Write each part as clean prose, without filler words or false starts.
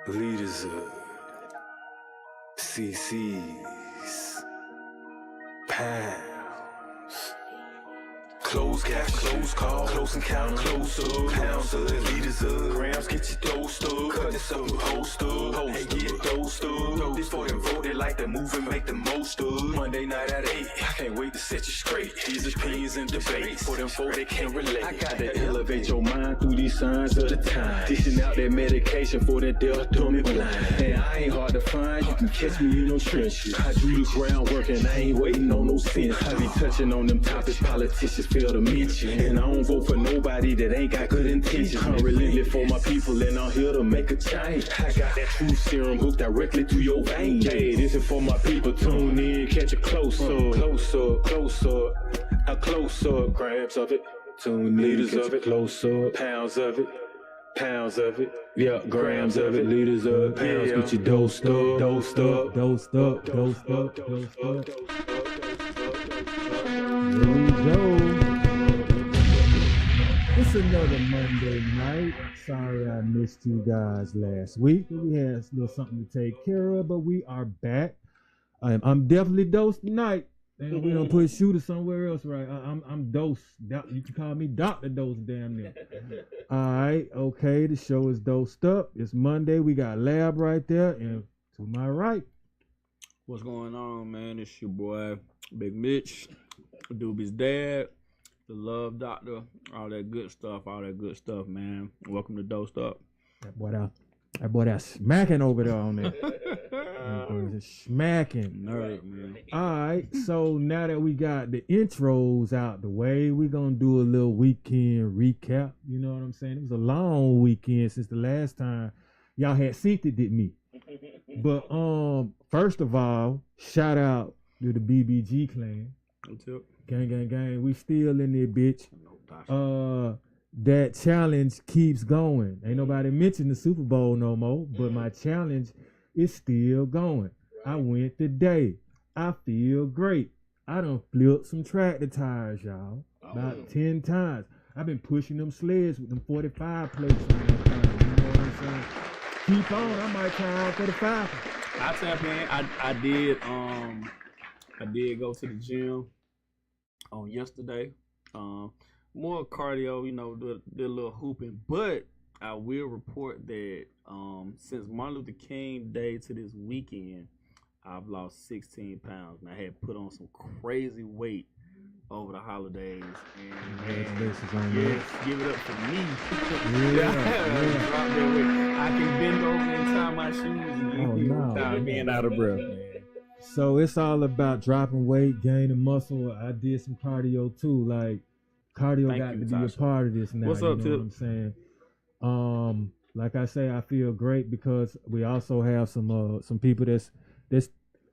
Leaders of CC's pounds. Close cash, close call, close encounter, close up. Pounds of leaders of grams, get your dosed up. Cut this up, post up. Hey, get dosed up. This for them voted like the move and make the most of. Monday night at 8, I can't wait to set you straight. These opinions and debates for them folk that can't relate. I gotta elevate your mind through these signs of the time. Dishing out that medication for that deaf, dumb, and blind. And I ain't hard to find, you can catch me in no trenches. I do the groundwork and I ain't waiting on no sense. I be touching on them topics politicians fail to mention. And I don't vote for nobody that ain't got good intentions. I'm relentless for my people and I'm here to make a change. I got that true serum hooked directly to your veins. Hey, this is for my people, tune in, catch a close up, close up, close up, a close up, grams of it, tune leaders of it, close up, pounds of it. Pounds of it, yeah, grams of it, liters of it, pounds, get you dosed up, dosed up, dosed up, dosed up, dosed up. Here we go. It's another Monday night. Sorry I missed you guys last week, but we had a little something to take care of, but we are back. I'm definitely dosed tonight. And we don't put Shootah somewhere else, right? I'm dosed. You can call me Dr. Dose, damn near. All right, okay. The show is dosed up. It's Monday. We got Lab right there, and to my right. What's going on, man? It's your boy, Big Mitch, Doobie's dad, the Love Doctor, all that good stuff, man. Welcome to Dosed Up. That boy that's smacking over there on there. That boy is smacking. Nerd, man. All right, so now that we got the intros out the way, we're going to do a little weekend recap. You know what I'm saying? It was a long weekend since the last time y'all had synced it, didn't me? But first of all, shout out to the BBG clan. What's up? Gang, gang, gang. We still in there, bitch. That challenge keeps going. Ain't nobody mentioned the Super Bowl no more, but my challenge is still going. I went today. I feel great. I done flipped some tractor tires, y'all. About 10 times. I've been pushing them sleds with them 45 plates on that thing. You know what I'm saying? Keep on. I might try out for the 5. I tap in. I did go to the gym on yesterday. More cardio, you know, did a little hooping. But I will report that since Martin Luther King Day to this weekend, I've lost 16 pounds. And I had put on some crazy weight over the holidays. And yes, give it up for me. I can bend over and tie my shoes without being out of breath. So it's all about dropping weight, gaining muscle. I did some cardio too. Like cardio got to be a part of this now. What's up, you know what I'm saying? Like I say, I feel great because we also have some people that's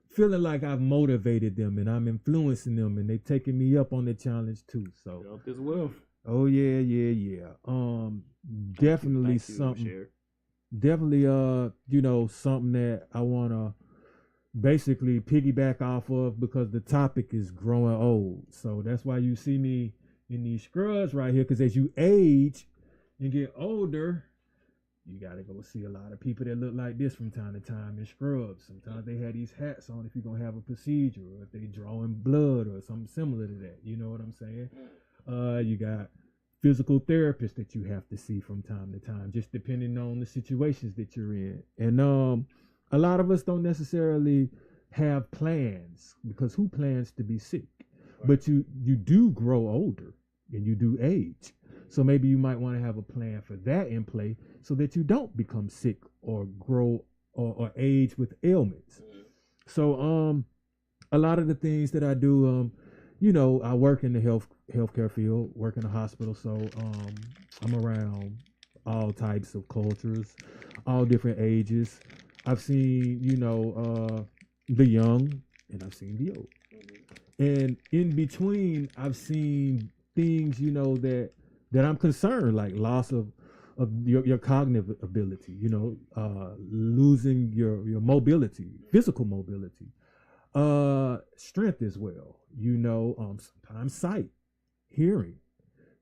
feeling like I've motivated them and I'm influencing them and they taking me up on the challenge too. So health is wealth. Oh yeah. Definitely something. Definitely you know, something that I wanna basically piggyback off of because the topic is growing old. So that's why you see me in these scrubs right here, because as you age and get older, you gotta go see a lot of people that look like this from time to time in scrubs. Sometimes they have these hats on if you're gonna have a procedure, or if they drawing blood or something similar to that. You know what I'm saying? You got physical therapists that you have to see from time to time, just depending on the situations that you're in. And a lot of us don't necessarily have plans, because who plans to be sick? But you do grow older and you do age. So maybe you might want to have a plan for that in play so that you don't become sick or grow or age with ailments. So a lot of the things that I do, you know, I work in the healthcare field, work in a hospital. So I'm around all types of cultures, all different ages. I've seen, you know, the young and I've seen the old. And in between, I've seen things, you know, that I'm concerned, like loss of your cognitive ability, you know, losing your mobility, physical mobility, strength as well, you know, sometimes sight, hearing,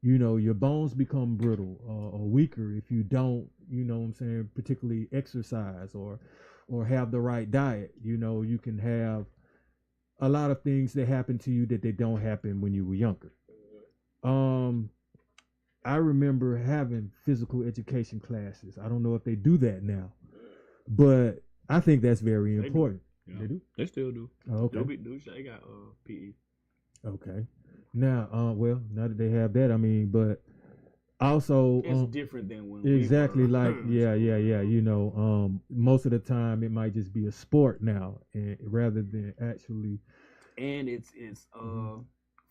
you know, your bones become brittle or weaker if you don't, you know what I'm saying, particularly exercise or have the right diet. You know, you can have a lot of things that happen to you that they don't happen when you were younger. I remember having physical education classes. I don't know if they do that now, but I think that's very important. Yeah. They do? They still do. Oh, okay. They got PE. Okay. Now, well, now that they have that, I mean, but also it's different than when exactly we were. like yeah. You know, most of the time it might just be a sport now, and rather than actually. And it's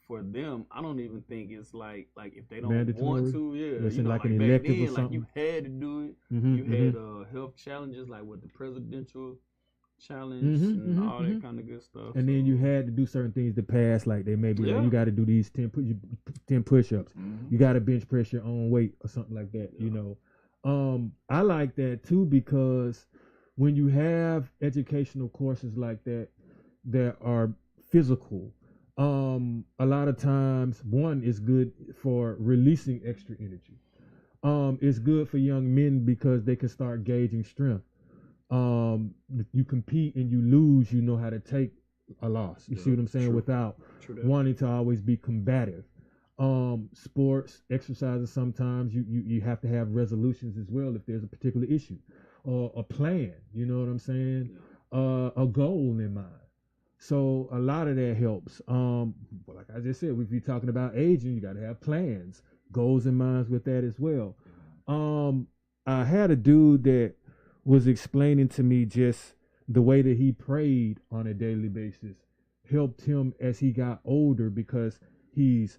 for them. I don't even think it's like if they don't mandatory. want to. Yeah, it's you know, like an elective then, or something. like you had to do it. You had health challenges like with the presidential challenge and all that kind of good stuff. And then you had to do certain things to pass, like they may be like, you got to do these 10 push-ups. You got to bench press your own weight or something like that, you know. I like that too, because when you have educational courses like that are physical, a lot of times one is good for releasing extra energy. It's good for young men because they can start gauging strength. You compete and you lose, you know how to take a loss. You see what I'm saying? Without wanting to always be combative. Sports, exercises, sometimes you have to have resolutions as well if there's a particular issue or a plan, you know what I'm saying? A goal in mind. So a lot of that helps. Like I just said, if you're talking about aging, you got to have plans, goals in mind with that as well. I had a dude that was explaining to me just the way that he prayed on a daily basis helped him as he got older, because he's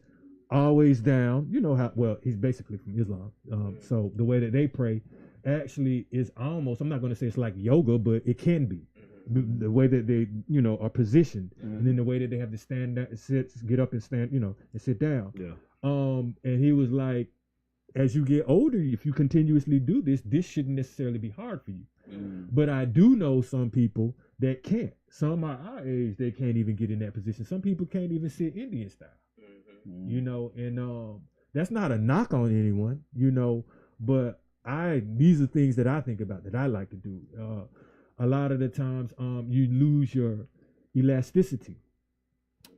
always down. You know how, well, he's basically from Islam. So the way that they pray actually is almost, I'm not going to say it's like yoga, but it can be. The way that they, you know, are positioned, and then the way that they have to stand down, get up and stand, you know, and sit down. Yeah. And he was like, as you get older, if you continuously do this shouldn't necessarily be hard for you. But I do know some people that can't. Some are our age, they can't even get in that position. Some people can't even sit Indian style. You know, and that's not a knock on anyone, you know, but these are things that I think about that I like to do. A lot of the times you lose your elasticity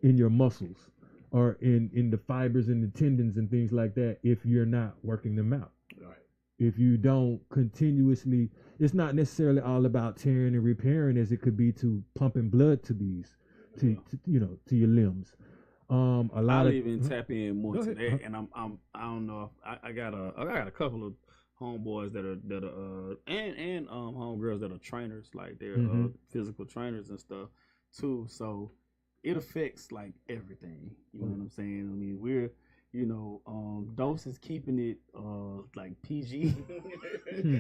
in your muscles or in the fibers and the tendons and things like that if you're not working them out. Right. If you don't continuously, it's not necessarily all about tearing and repairing as it could be to pumping blood to these, to you know, to your limbs. I'll even tap in more to that, and I don't know if I got a couple of homeboys that are and homegirls that are trainers, like they're physical trainers and stuff too. So it affects like everything. You know what I'm saying? I mean, we're, you know, Dose is keeping it like PG.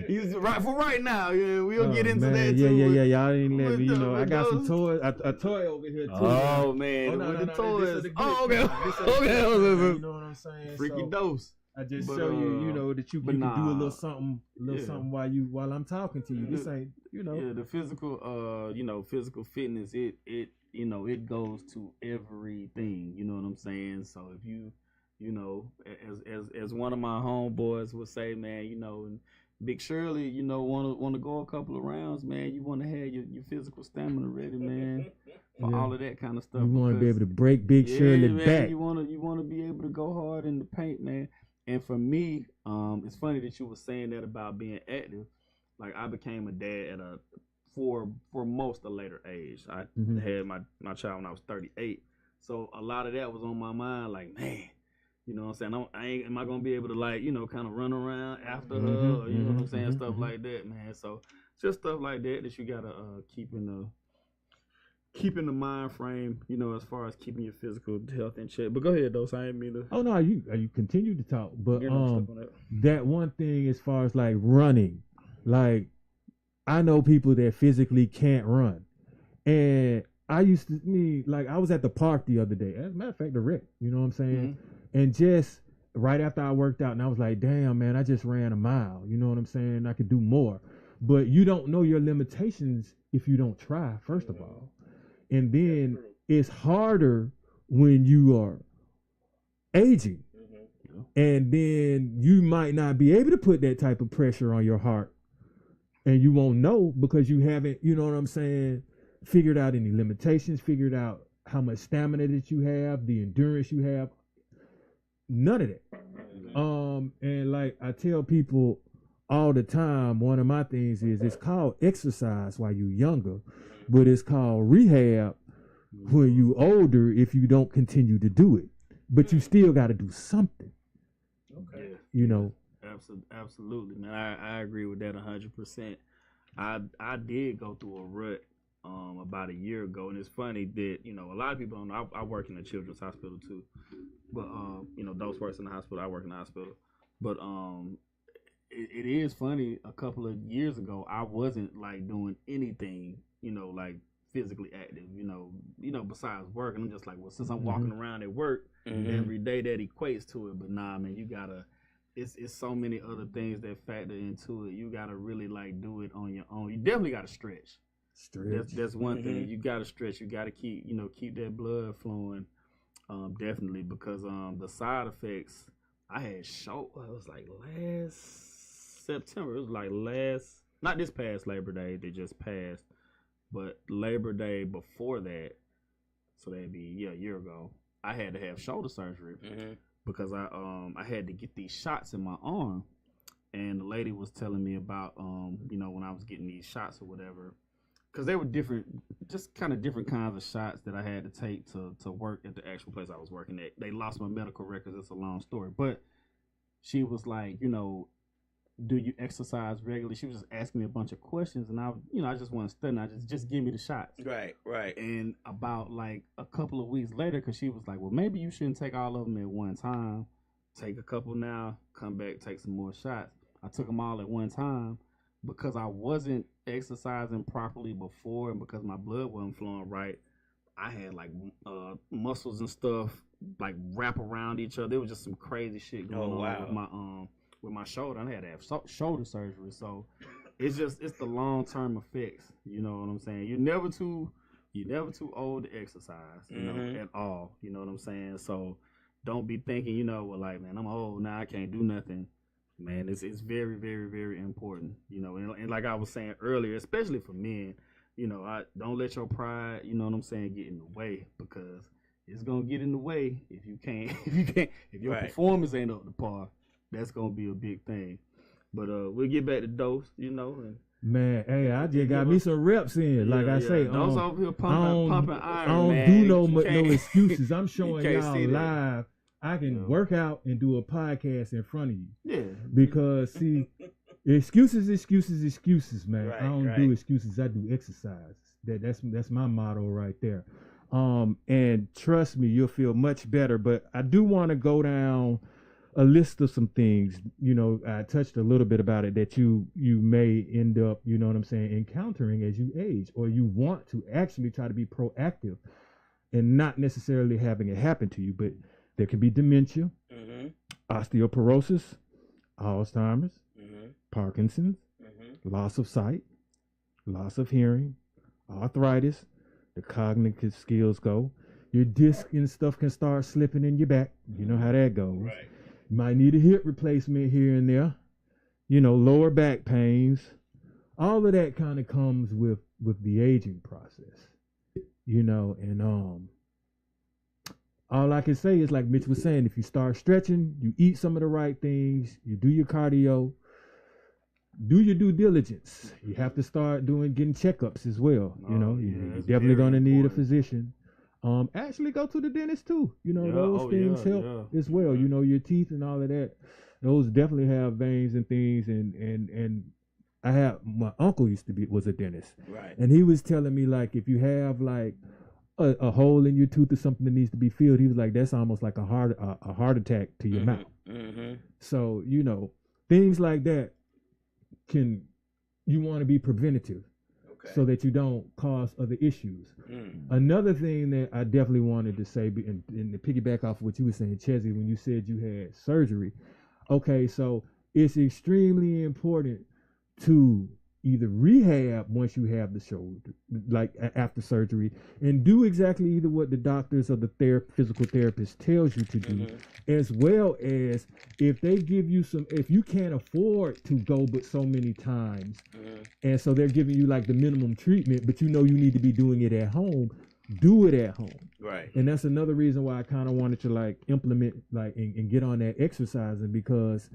He's right for right now. Yeah, we'll get into that too. Yeah. Y'all didn't let me. You know, I got some toys. A toy over here too. Oh man, the toys. Okay. You know what I'm saying? Freaky Dose. I just show you, you know, that you can do a little something, something while I'm talking to you. This ain't, you know. Yeah, the physical, you know, physical fitness. It you know, it goes to everything. You know what I'm saying? So if you know, as one of my homeboys would say, man, you know, and Big Shirley, you know, want to go a couple of rounds, man. You want to have your physical stamina ready, man, for all of that kind of stuff. You want to be able to break Big Shirley back. You want to be able to go hard in the paint, man. And for me, it's funny that you were saying that about being active. Like I became a dad at for most a later age. I had my child when I was 38. So a lot of that was on my mind. Like, man, you know what I'm saying? Am I gonna be able to, like, you know, kind of run around after her? Or, you know what I'm saying? Stuff like that, man. So just stuff like that you gotta keep in the mind frame, you know, as far as keeping your physical health in check. But go ahead, though. So I ain't mean to. Oh no, you continue to talk, but that one thing as far as like running, like I know people that physically can't run, and I used to like I was at the park the other day. As a matter of fact, the rec, you know what I'm saying, and just right after I worked out, and I was like, damn man, I just ran a mile. You know what I'm saying? I could do more, but you don't know your limitations if you don't try. First of all. And then it's harder when you are aging. And then you might not be able to put that type of pressure on your heart. And you won't know because you haven't, you know what I'm saying, figured out any limitations, figured out how much stamina that you have, the endurance you have. None of that. And like I tell people all the time, one of my things is it's called exercise while you're younger, but it's called rehab when you older if you don't continue to do it. But you still got to do something. Okay. You know. Absolutely, man. I agree with that 100%. I did go through a rut about a year ago, and it's funny that a lot of people don't know. I work in a children's hospital too, but those works in the hospital. I work in the hospital, but it is funny. A couple of years ago, I wasn't like doing anything, like physically active, besides work. And I'm just like, well, since I'm walking around at work every day, that equates to it. But nah, man, you gotta. It's so many other things that factor into it. You gotta really like do it on your own. You definitely gotta stretch. That's one thing. You gotta stretch. You gotta keep that blood flowing. Definitely, because the side effects I had it was like last September. It was like not this past Labor Day that just passed, but Labor Day before that. So that'd be a year ago. I had to have shoulder surgery. Because I had to get these shots in my arm, and the lady was telling me about when I was getting these shots or whatever, because they were different, just kind of different kinds of shots that I had to take to work at the actual place I was working at. They lost my medical records. It's a long story, but she was like, do you exercise regularly? She was just asking me a bunch of questions, and I just want to study. I just give me the shots. Right. And about like a couple of weeks later, because she was like, well, maybe you shouldn't take all of them at one time. Take a couple now, come back, take some more shots. I took them all at one time because I wasn't exercising properly before, and because my blood wasn't flowing right. I had like muscles and stuff like wrap around each other. There was just some crazy shit going on with my shoulder. I had to have shoulder surgery, so it's the long term effects. You know what I'm saying? You're never too old to exercise, at all. You know what I'm saying? So don't be thinking, well, like, man, I'm old now, I can't do nothing. Man, it's very, very, very important. And like I was saying earlier, especially for men, I don't let your pride, get in the way, because it's gonna get in the way if your performance ain't up to par. That's gonna be a big thing. But we'll get back to Dose, and man, hey, I just got me some reps in. Like I say, Dose over here pumping iron. I don't man. do no excuses. I'm showing y'all see that. live. I can work out and do a podcast in front of you. Yeah. Because see, excuses, man. Right, I don't do excuses. I do exercise. That's my motto right there. And trust me, you'll feel much better. But I do want to go down a list of some things, I touched a little bit about it that you may end up, encountering as you age, or you want to actually try to be proactive and not necessarily having it happen to you. But there can be dementia, osteoporosis, Alzheimer's, Parkinson's, loss of sight, loss of hearing, arthritis, the cognitive skills go. Your disc and stuff can start slipping in your back. You know how that goes. Right. You might need a hip replacement here and there, lower back pains. All of that kind of comes with the aging process, and all I can say is, like Mitch was saying, if you start stretching, you eat some of the right things, you do your cardio, do your due diligence. You have to start getting checkups as well. You're definitely going to need a physician. Actually go to the dentist too. Those things help as well. Your teeth and all of that. Those definitely have veins and things. And my uncle was a dentist. Right. And he was telling me, like, if you have like a hole in your tooth or something that needs to be filled, he was like, that's almost like a heart attack to your mouth. So, things like that you want to be preventative. So that you don't cause other issues. Another thing that I definitely wanted to say, and to piggyback off what you were saying, Chezzy, when you said you had surgery. Okay, so it's extremely important to, either rehab once you have the shoulder, like after surgery, and do exactly either what the doctors or the physical therapist tells you to do, as well as if they give you if you can't afford to go but so many times, and so they're giving you like the minimum treatment, but you need to be doing it at home, do it at home. Right. And that's another reason why I kind of wanted to like implement like and get on that exercising, because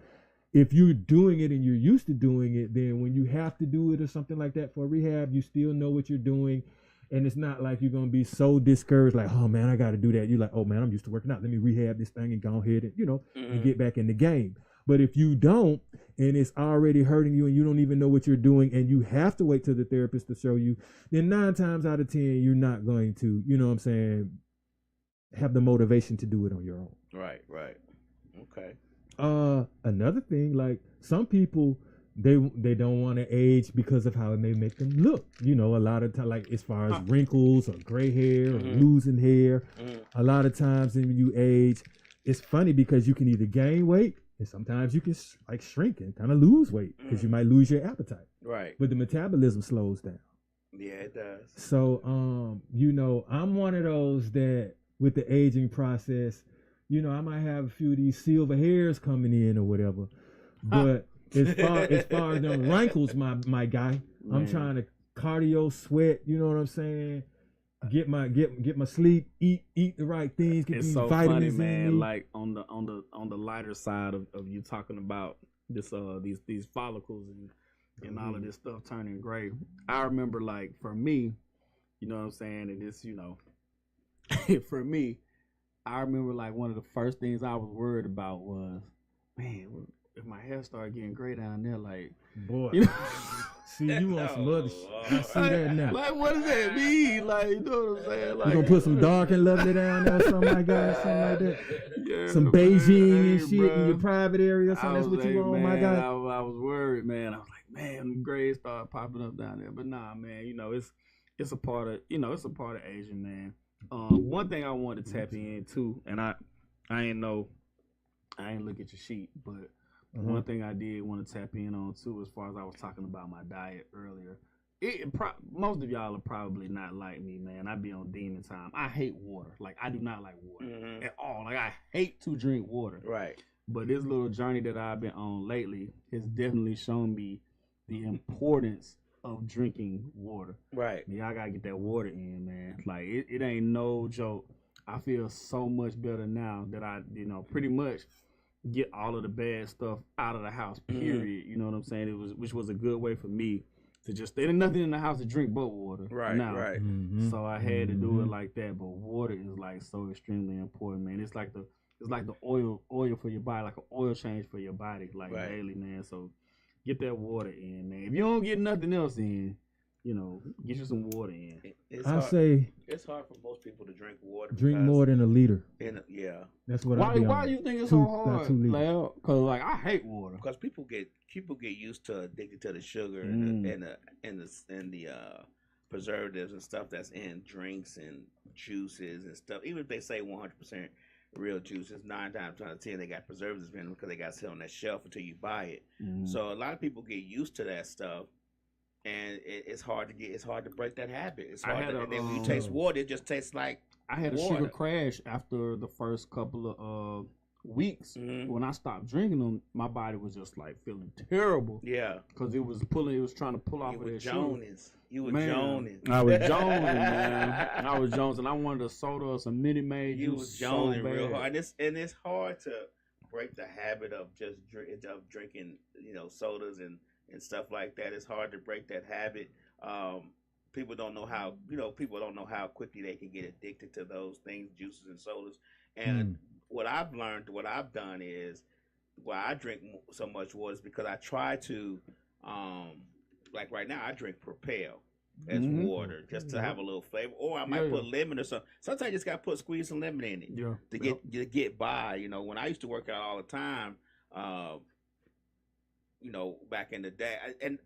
if you're doing it and you're used to doing it, then when you have to do it or something like that for rehab, you still know what you're doing. And it's not like you're going to be so discouraged, like, oh man, I got to do that. You're like, oh man, I'm used to working out. Let me rehab this thing and go ahead and, and get back in the game. But if you don't, and it's already hurting you and you don't even know what you're doing, and you have to wait till the therapist to show you, then 9 times out of 10, you're not going to, have the motivation to do it on your own. Right. Okay. Another thing, like some people, they don't want to age because of how it may make them look. A lot of times, like as far as wrinkles or gray hair or losing hair, a lot of times when you age, it's funny because you can either gain weight and sometimes you can like shrink and kind of lose weight because you might lose your appetite. Right. But the metabolism slows down. Yeah, it does. So, I'm one of those that with the aging process, I might have a few of these silver hairs coming in or whatever. But as far as them wrinkles, my guy, I'm trying to cardio sweat, you know what I'm saying? Get my sleep, eat the right things, get these vitamins funny, man. in me. Like on the lighter side of you talking about this these follicles and all of this stuff turning gray. I remember, like, for me, you know what I'm saying, and this, for me, I remember like one of the first things I was worried about was, man, if my hair started getting gray down there, like, boy, see, you want some other shit. I see that now. Like, what does that mean? Like, you know what I'm saying? Like, You gonna put some dark and lovely down there, something like that, something like that. Yeah, Some man, Beijing and hey, shit in your bruh. private area, something. That's what you want, my guy. I was worried, man. I was like, man, the grays started popping up down there. But nah, man, it's a part of Asian, man. One thing I wanted to tap into, and I ain't look at your sheet, but one thing I did want to tap in on too, as far as I was talking about my diet earlier. Most of y'all are probably not like me, man. I be on demon time. I hate water. Like, I do not like water at all. Like, I hate to drink water. Right. But this little journey that I've been on lately has definitely shown me the importance of drinking water. Right. Yeah, I gotta get that water in, man. Like, it ain't no joke. I feel so much better now that I, pretty much get all of the bad stuff out of the house, period. You know what I'm saying? Which was a good way for me to just, there ain't nothing in the house to drink but water. Right, now. right. So I had to do it like that. But water is like so extremely important, man. It's like the oil for your body, like an oil change for your body, like daily, man. So get that water in, man. If you don't get nothing else in, get you some water in. It's hard for most people to drink water. Drink more than a liter. Yeah. That's what Why do you think it's so hard? Because like I hate water. Because people get used to addicted to the sugar and the preservatives and stuff that's in drinks and juices and stuff. Even if they say 100% real juices, 9 times out of 10 they got preservatives in them because they got to sit on that shelf until you buy it. So a lot of people get used to that stuff. And it's hard to break that habit. It's hard and then when you taste water, it just tastes like I had water. a sugar crash after the first couple of weeks. When I stopped drinking them, my body was just like feeling terrible. Yeah, because it was trying to pull off of that sugar. You were man, joning. I was joning, man. I was joning. I wanted a soda or some Minute Maid juice. You was joning so real hard, and it's hard to break the habit of just drinking, sodas and stuff like that. It's hard to break that habit. People don't know how quickly they can get addicted to those things, juices and sodas. And what I've learned, what I've done is, why I drink so much water is because I try to, like right now, I drink Propel as water just to have a little flavor, or I might put lemon or something. Sometimes you just got to squeeze some lemon in it to get by. When I used to work out all the time, back in the day, and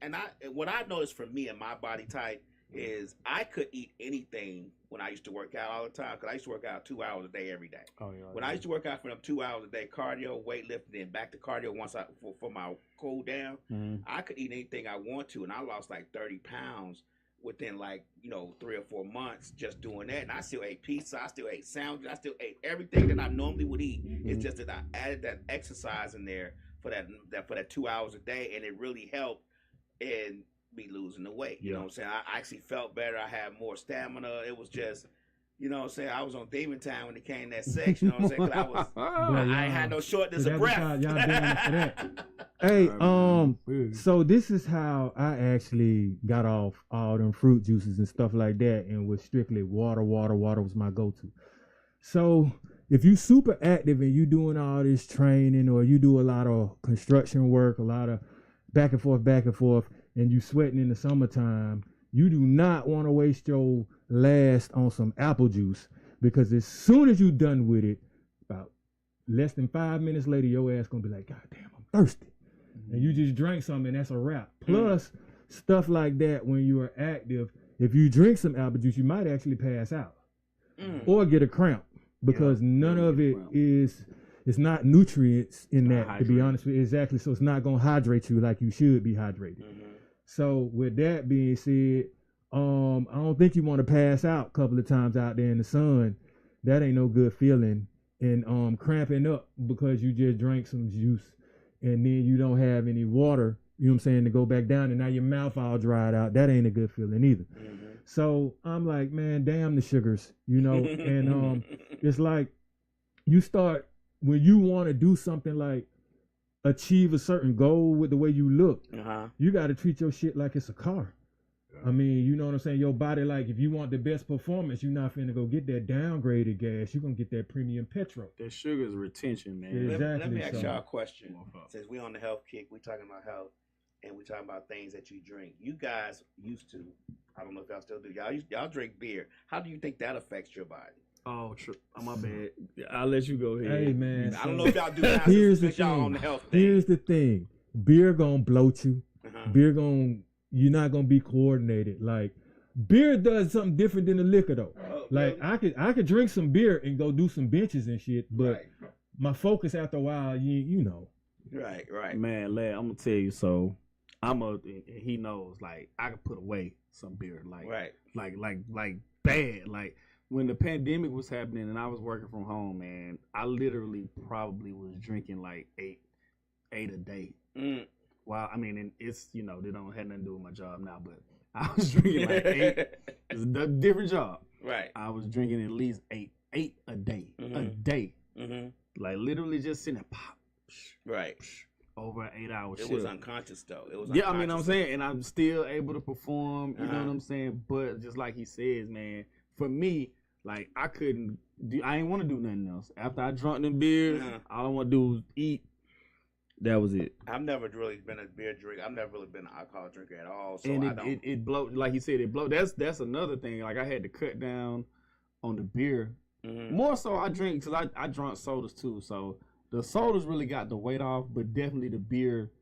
what I noticed for me and my body type is I could eat anything when I used to work out all the time because I used to work out 2 hours a day every day. Oh yeah. When I used to work out for them 2 hours a day, cardio, weightlifting, then back to cardio once for my cool down, I could eat anything I want to, and I lost like 30 pounds within 3 or 4 months just doing that. And I still ate pizza, I still ate sandwiches, I still ate everything that I normally would eat. It's just that I added that exercise in there for that 2 hours a day, and it really helped in me losing the weight. You know what I'm saying? I actually felt better. I had more stamina. It was just, you know what I'm saying? I was on demon time when it came to that sex. You know what I'm saying? 'Cause I ain't had no shortness of breath. Y'all damn for that. Hey, so this is how I actually got off all them fruit juices and stuff like that, and was strictly water. Water was my go-to. So if you super active and you doing all this training, or you do a lot of construction work, a lot of back and forth, and you sweating in the summertime, you do not want to waste your last on some apple juice, because as soon as you done with it, about less than 5 minutes later, your ass gonna be like, God damn, I'm thirsty. And you just drank something, and that's a wrap. Plus, stuff like that, when you are active, if you drink some apple juice, you might actually pass out or get a cramp, because none of it it's not nutrients in that, to be honest with you. Exactly. So it's not gonna hydrate you like you should be hydrated. So with that being said, I don't think you want to pass out a couple of times out there in the sun. That ain't no good feeling. And cramping up because you just drank some juice and then you don't have any water, you know what I'm saying, to go back down, and now your mouth all dried out. That ain't a good feeling either. So I'm like, man, damn the sugars, you know. And it's like you start, when you want to do something like achieve a certain goal with the way you look, you got to treat your shit like it's a car. I mean, you know what I'm saying? Your body, like, if you want the best performance, you're not finna go get that downgraded gas. You're gonna get that premium petrol. That sugar is retention, man. Exactly. Let me ask y'all a question. Since we on the health kick, we talking about health, and we talking about things that you drink. You guys used to, I don't know if y'all still do, y'all drink beer. How do you think that affects your body? Oh, true. Oh, my bad. I'll let you go ahead. Hey, man. I don't know if y'all do now. Here's the y'all thing. on the health thing. Here's the thing. Beer gonna bloat you. You're not gonna be coordinated. Like, beer does something different than the liquor though. Like, really? I could drink some beer and go do some benches and shit, but my focus after a while, you know. Right. Man, lad, I'm gonna tell you. So he knows, like, I could put away some beer, like bad. Like, when the pandemic was happening and I was working from home, man, I literally probably was drinking like eight a day. Well, I mean, and it's, you know, they don't have nothing to do with my job now, but I was drinking like 8. It's a different job. Right. I was drinking at least eight a day. A day. Like, literally just sitting there, pop. Right. Over an 8-hour shift. It was unconscious, though. It was I mean, I'm saying, and I'm still able to perform, you know what I'm saying? But just like he says, man, for me, like, I ain't want to do nothing else. After I drunk them beers, all I want to do was eat. That was it. I've never really been a beer drinker. I've never really been an alcohol drinker at all. So and I don't. It blow, like he said, it blow. That's another thing. Like, I had to cut down on the beer. More so, I drink, because I drunk sodas too. So the sodas really got the weight off, but definitely the beer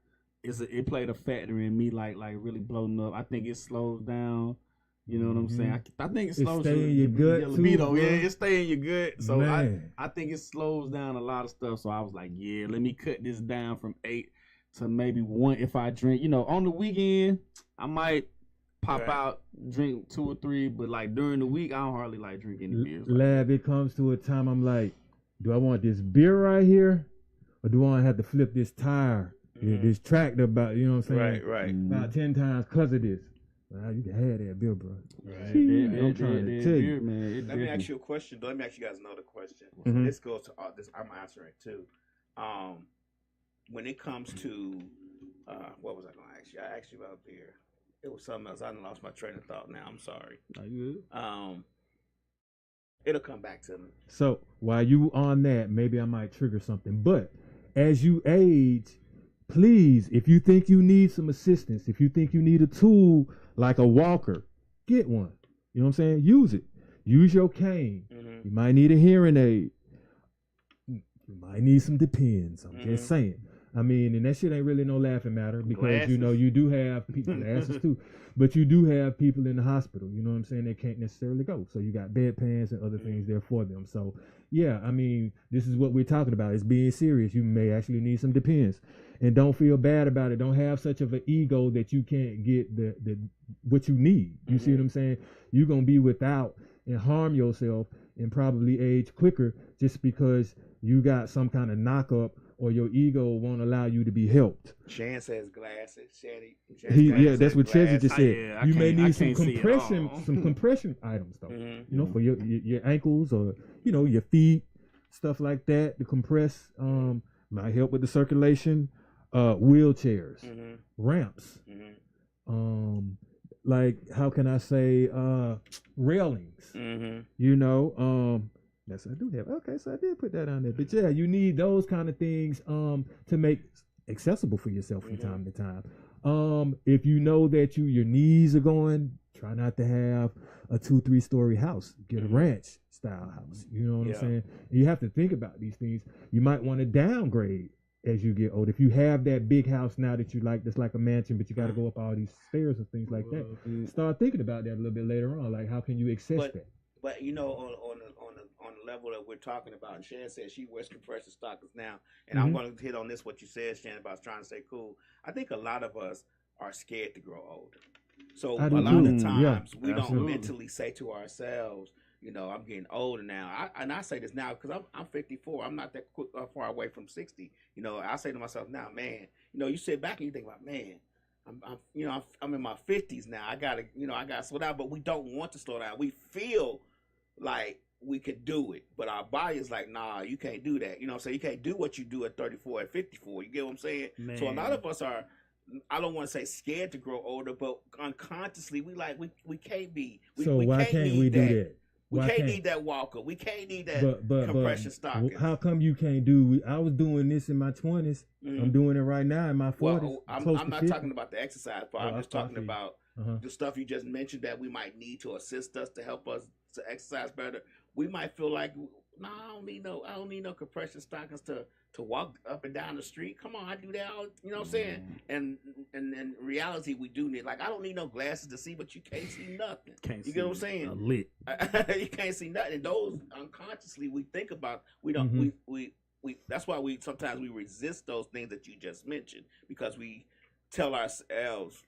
it played a factor in me, like really bloating up. I think it slows down. You know what I'm saying? I think it slows stay in your gut libido. too, Yeah, it stay in your gut. So man. I think it slows down a lot of stuff. So I was like, yeah, let me cut this down from 8 to maybe 1 if I drink. You know, on the weekend, I might pop out, drink 2 or 3, but like during the week, I don't hardly like drinking any beers. Lab, it comes to a time I'm like, do I want this beer right here, or do I have to flip this tire, this tractor about, you know what I'm saying? Right. About 10 times because of this. You can have that beer, bro. Right. I'm trying to tell you. Man, let me ask you a question. Let me ask you guys another question. This goes to this. I'm answering too. When it comes to what was I going to ask you? I asked you about beer. It was something else. I lost my train of thought now. I'm sorry. Are you good? It'll come back to me. So while you on that, maybe I might trigger something. But as you age, please, if you think you need some assistance, if you think you need a tool like a walker, get one. You know what I'm saying? Use it. Use your cane. You might need a hearing aid. You might need some Depends. I'm just saying. I mean, and that shit ain't really no laughing matter because you know Glasses. you do have people glasses too, but you do have people in the hospital. You know what I'm saying? They can't necessarily go, so you got bedpans and other things there for them. So yeah, I mean, this is what we're talking about. It's being serious. You may actually need some Depends, and don't feel bad about it. Don't have such of an ego that you can't get the what you need. You see what I'm saying? You're gonna be without and harm yourself and probably age quicker just because you got some kind of knock up or your ego won't allow you to be helped. Shan says glasses. Shanny. Yeah, that's what Chezzy just said. Yeah, I you may can't- I need some can't see it compression, all. some compression items though. Mhm. You know, for your ankles or your feet, stuff like that. To compress might help with the circulation. Wheelchairs, ramps. Like how can I say railings? Yes, I do have. Okay, so I did put that on there. But yeah, you need those kind of things to make accessible for yourself from time to time. If you know that your knees are going, try not to have a 2-3 story house. Get a ranch style house. You know what I'm saying? You have to think about these things. You might want to downgrade as you get older. If you have that big house now that you like, that's like a mansion, but you got to go up all these stairs and things like that. Start thinking about that a little bit later on. Like, how can you access that? But on the level that we're talking about, and Shan says she wears compression stockings now, and I'm going to hit on this what you said, Shan, about trying to stay cool. I think a lot of us are scared to grow older. So a lot of times we don't mentally say to ourselves, I'm getting older now. I say this now because I'm 54. I'm not that far away from 60. I say to myself now, man. You sit back and you think about, man. I'm in my 50s now. I gotta slow down, but we don't want to slow down. We feel like we could do it, but our body is like, nah, you can't do that. So you can't do what you do at 34, at 54. You get what I'm saying? Man. So a lot of us are, I don't want to say scared to grow older, but unconsciously we can't be. Why can't we do that? We can't need that walker. We can't need that compression stockings. How come you can't do? I was doing this in my 20s. I'm doing it right now in my 40s. Well, I'm not talking about the exercise part. I'm just talking about the stuff you just mentioned that we might need to assist us to help us to exercise better. We might feel like, no, I don't need no compression stockings to walk up and down the street. Come on, I do that all, you know what I'm saying? And in reality, we do need, like, I don't need no glasses to see, but you can't see nothing. You get what I'm saying? Lit. You can't see nothing. And those unconsciously we think about, we don't, we that's why sometimes we resist those things that you just mentioned, because we tell ourselves,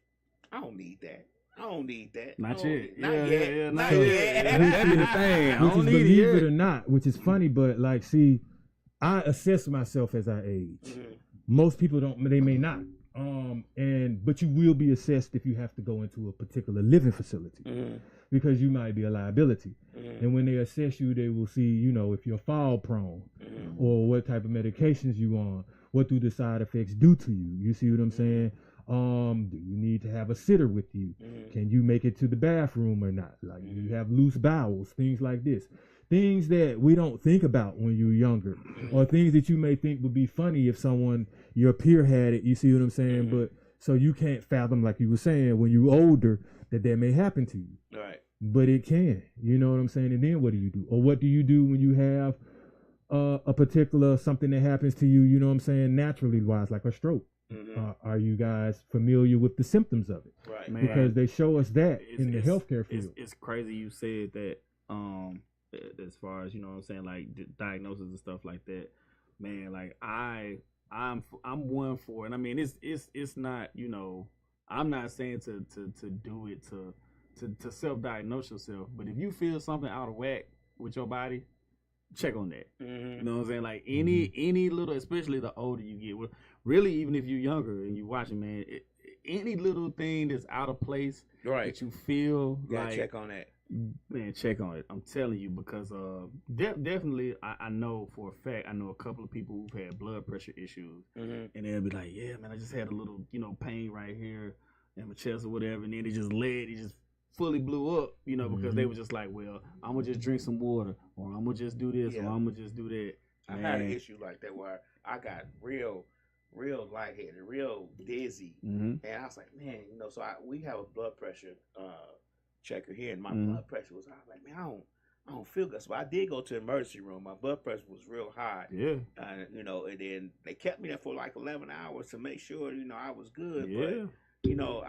I don't need that. I don't need that. Not yet. Not yet. That's the thing. I don't need believe it or not, which is funny, but like, see, I assess myself as I age. Most people don't. They may not. But you will be assessed if you have to go into a particular living facility because you might be a liability. And when they assess you, they will see, if you're fall prone or what type of medications you on. What do the side effects do to you? You see what I'm saying? Do you need to have a sitter with you? Can you make it to the bathroom or not? Like, you have loose bowels, things like this. Things that we don't think about when you're younger, or things that you may think would be funny if your peer had it. You see what I'm saying? But so you can't fathom, like you were saying, when you're older, that may happen to you. Right. But it can. You know what I'm saying? And then what do you do? Or what do you do when you have a particular something that happens to you? You know what I'm saying? Naturally wise, like a stroke. Are you guys familiar with the symptoms of it? Right. Man, because they show us that in the healthcare field. It's crazy you said that. As far as, you know what I'm saying, like diagnosis and stuff like that, man. Like I'm one for it. I mean, it's not, I'm not saying to do it to self-diagnose yourself, but if you feel something out of whack with your body, check on that. You know what I'm saying? Like any little, especially the older you get, really, even if you're younger and you watching, man, any little thing that's out of place, that you feel like, check on that. Man, check on it. I'm telling you, because definitely, I know for a fact, I know a couple of people who've had blood pressure issues, and they'll be like, yeah, man, I just had a little, pain right here in my chest or whatever, and then it just fully blew up, because they were just like, well, I'm gonna just drink some water, or I'm gonna just do this, or I'm gonna just do that. I had an issue like that where I got real lightheaded, real dizzy, and I was like, man, so we have a blood pressure checker here, and my blood pressure was, I was like, man, I don't feel good. So I did go to the emergency room. My blood pressure was real high. Yeah. You know, and then they kept me there for like 11 hours to make sure, you know, I was good. Yeah. But, you know,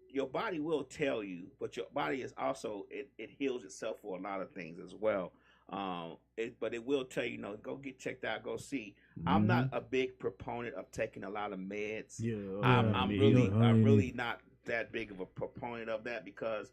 your body will tell you, but your body is also, it heals itself for a lot of things as well. But it will tell you, you know, go get checked out, go see. I'm not a big proponent of taking a lot of meds. Yeah. I'm really not that big of a proponent of that, because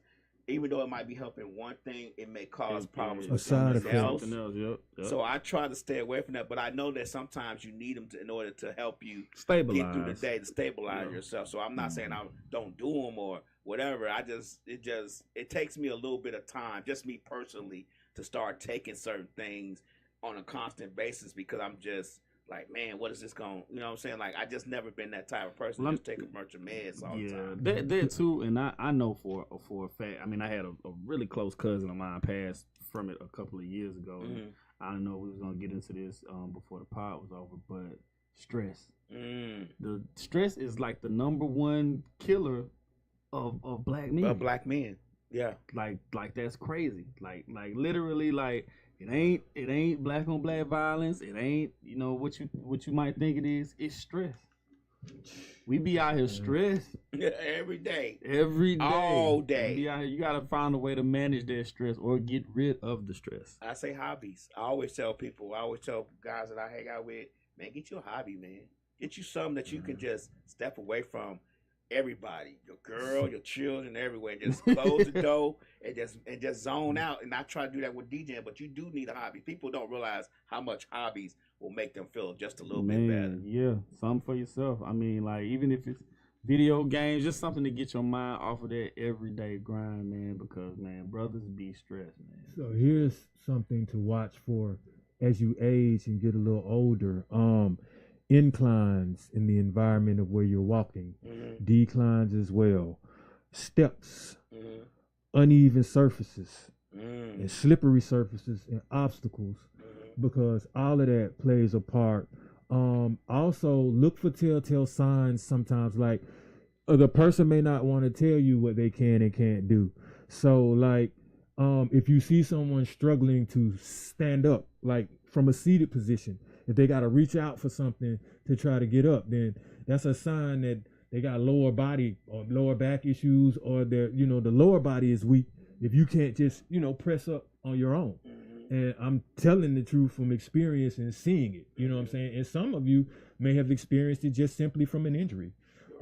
even though it might be helping one thing, it may cause problems with something else. Yep. So I try to stay away from that, but I know that sometimes you need them in order to help you Stabilize. get through the day, to stabilize yourself. So I'm not saying I don't do them or whatever. It takes me a little bit of time, just me personally, to start taking certain things on a constant basis, because I'm just like, man, what is this going? You know what I'm saying? Like, I just never been that type of person to just take a bunch of meds all the time. That too, and I know for a fact. I mean, I had a really close cousin of mine passed from it a couple of years ago. Mm-hmm. I don't know if we was gonna get into this before the pod was over, but stress. The stress is like the number one killer of black men. Of black men, yeah. Like that's crazy. Like literally, like it ain't black on black violence. It ain't, you know, what you might think it is. It's stress. We be out here stressed every day, all day. We be out here. You gotta find a way to manage that stress or get rid of the stress. I say hobbies. I always tell guys that I hang out with, man, get you a hobby, man. Get you something that you can just step away from everybody, your girl, your children, everywhere, and just close the door and just zone out. And I try to do that with DJing, but you do need a hobby. People don't realize how much hobbies will make them feel just a little bit better. Yeah, something for yourself. I mean, like, even if it's video games, just something to get your mind off of that everyday grind, man, because, man, brothers be stressed, man. So here's something to watch for as you age and get a little older. Inclines in the environment of where you're walking, declines as well, steps, uneven surfaces, and slippery surfaces and obstacles, because all of that plays a part. Also, look for telltale signs sometimes, like the person may not want to tell you what they can and can't do. So, like, if you see someone struggling to stand up, like from a seated position, if they got to reach out for something to try to get up, then that's a sign that they got lower body or lower back issues, or the lower body is weak if you can't just, press up on your own. And I'm telling the truth from experience and seeing it, you know what I'm saying? And some of you may have experienced it just simply from an injury.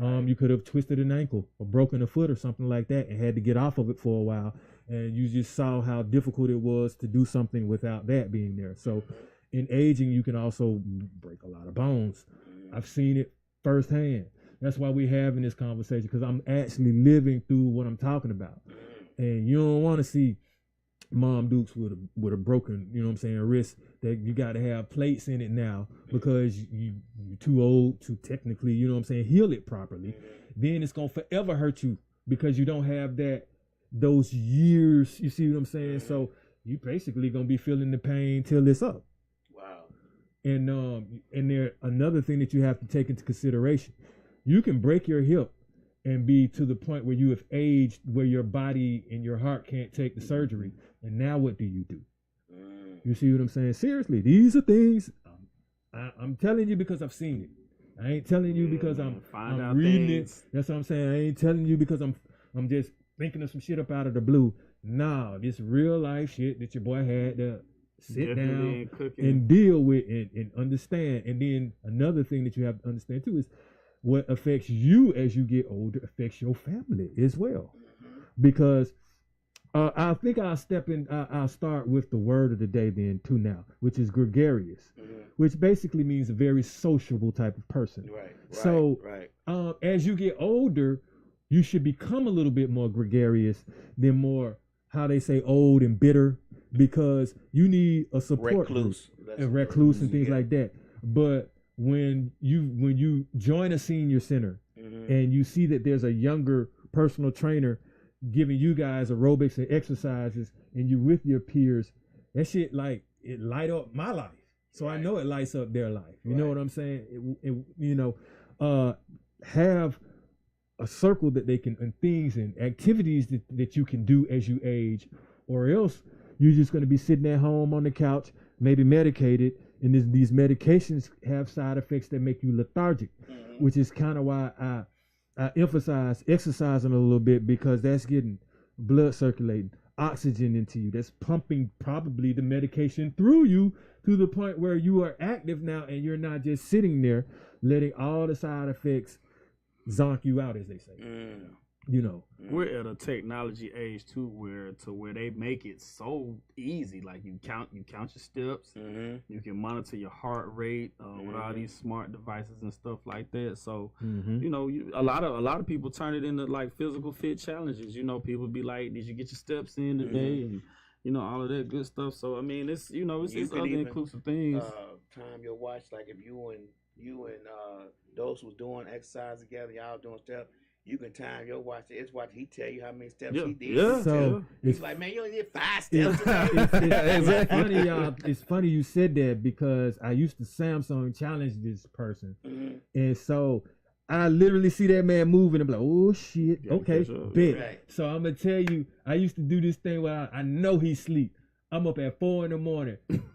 You could have twisted an ankle or broken a foot or something like that and had to get off of it for a while. And you just saw how difficult it was to do something without that being there. So in aging, you can also break a lot of bones. I've seen it firsthand. That's why we're having this conversation, because I'm actually living through what I'm talking about. And you don't want to see Mom Dukes with a broken, wrist that you got to have plates in it now because you're too old to technically, heal it properly. Then it's going to forever hurt you because you don't have those years. You see what I'm saying? So you basically going to be feeling the pain till it's up. And there another thing that you have to take into consideration. You can break your hip and be to the point where you have aged, where your body and your heart can't take the surgery. And now what do? You see what I'm saying? Seriously, these are things I'm telling you because I've seen it. I ain't telling you because I'm reading things. It. That's what I'm saying. I ain't telling you because I'm just thinking of some shit up out of the blue. Nah, this real life shit that your boy had to sit down and deal with and understand. And then another thing that you have to understand too is what affects you as you get older affects your family as well. Because I think I'll start with the word of the day then too now, which is gregarious, which basically means a very sociable type of person. So as you get older, you should become a little bit more gregarious than more, how they say, old and bitter, because you need a support group and recluse and things like that. But when you join a senior center and you see that there's a younger personal trainer giving you guys aerobics and exercises and you with your peers, that shit, like, it light up my life. So I know it lights up their life. You know what I'm saying? Have a circle that they can, and things and activities that you can do as you age, or else You're just going to be sitting at home on the couch, maybe medicated, and these medications have side effects that make you lethargic, which is kind of why I emphasize exercising a little bit, because that's getting blood circulating, oxygen into you. That's pumping probably the medication through you to the point where you are active now, and you're not just sitting there letting all the side effects zonk you out, as they say. You know, we're at a technology age too, where they make it so easy. Like you count your steps. You can monitor your heart rate with all these smart devices and stuff like that. So you know, a lot of people turn it into like physical fit challenges. You know, people be like, "Did you get your steps in today?" And you know, all of that good stuff. So I mean, it's it's other inclusive things. Time your watch, like if you and those who's doing exercise together, y'all doing stuff. You can time your watch. It's what he tell you how many steps he did. Yeah. So he's like, man, you only did 5 steps. It's funny, y'all. It's funny you said that, because I used to Samsung challenge this person, and so I literally see that man moving and be like, oh shit, okay, bet. Right. So I'm gonna tell you, I used to do this thing where I know he's asleep. I'm up at 4 a.m,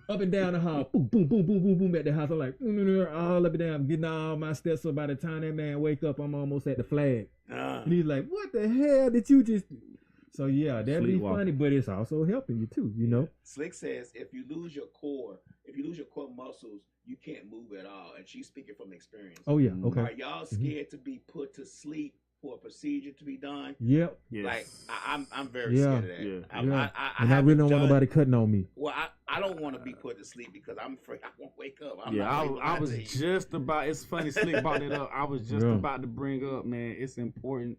up and down the hall, boom, boom, boom, boom, boom, boom at the house. I'm like, all up and down, getting all my steps. So by the time that man wake up, I'm almost at the flag. And he's like, what the hell did you just do? So yeah, that'd be funny, but it's also helping you too, you know? Slick says if you lose your core muscles, you can't move at all. And she's speaking from experience. Oh yeah, okay. Are y'all scared to be put to sleep for a procedure to be done? Yep. Yes. Like I'm very scared of that. Yeah. I really don't want nobody cutting on me. Well, I don't want to be put to sleep because I'm afraid I won't wake up. I was just about. It's funny, Slick brought it up. I was just about to bring up, man. It's important,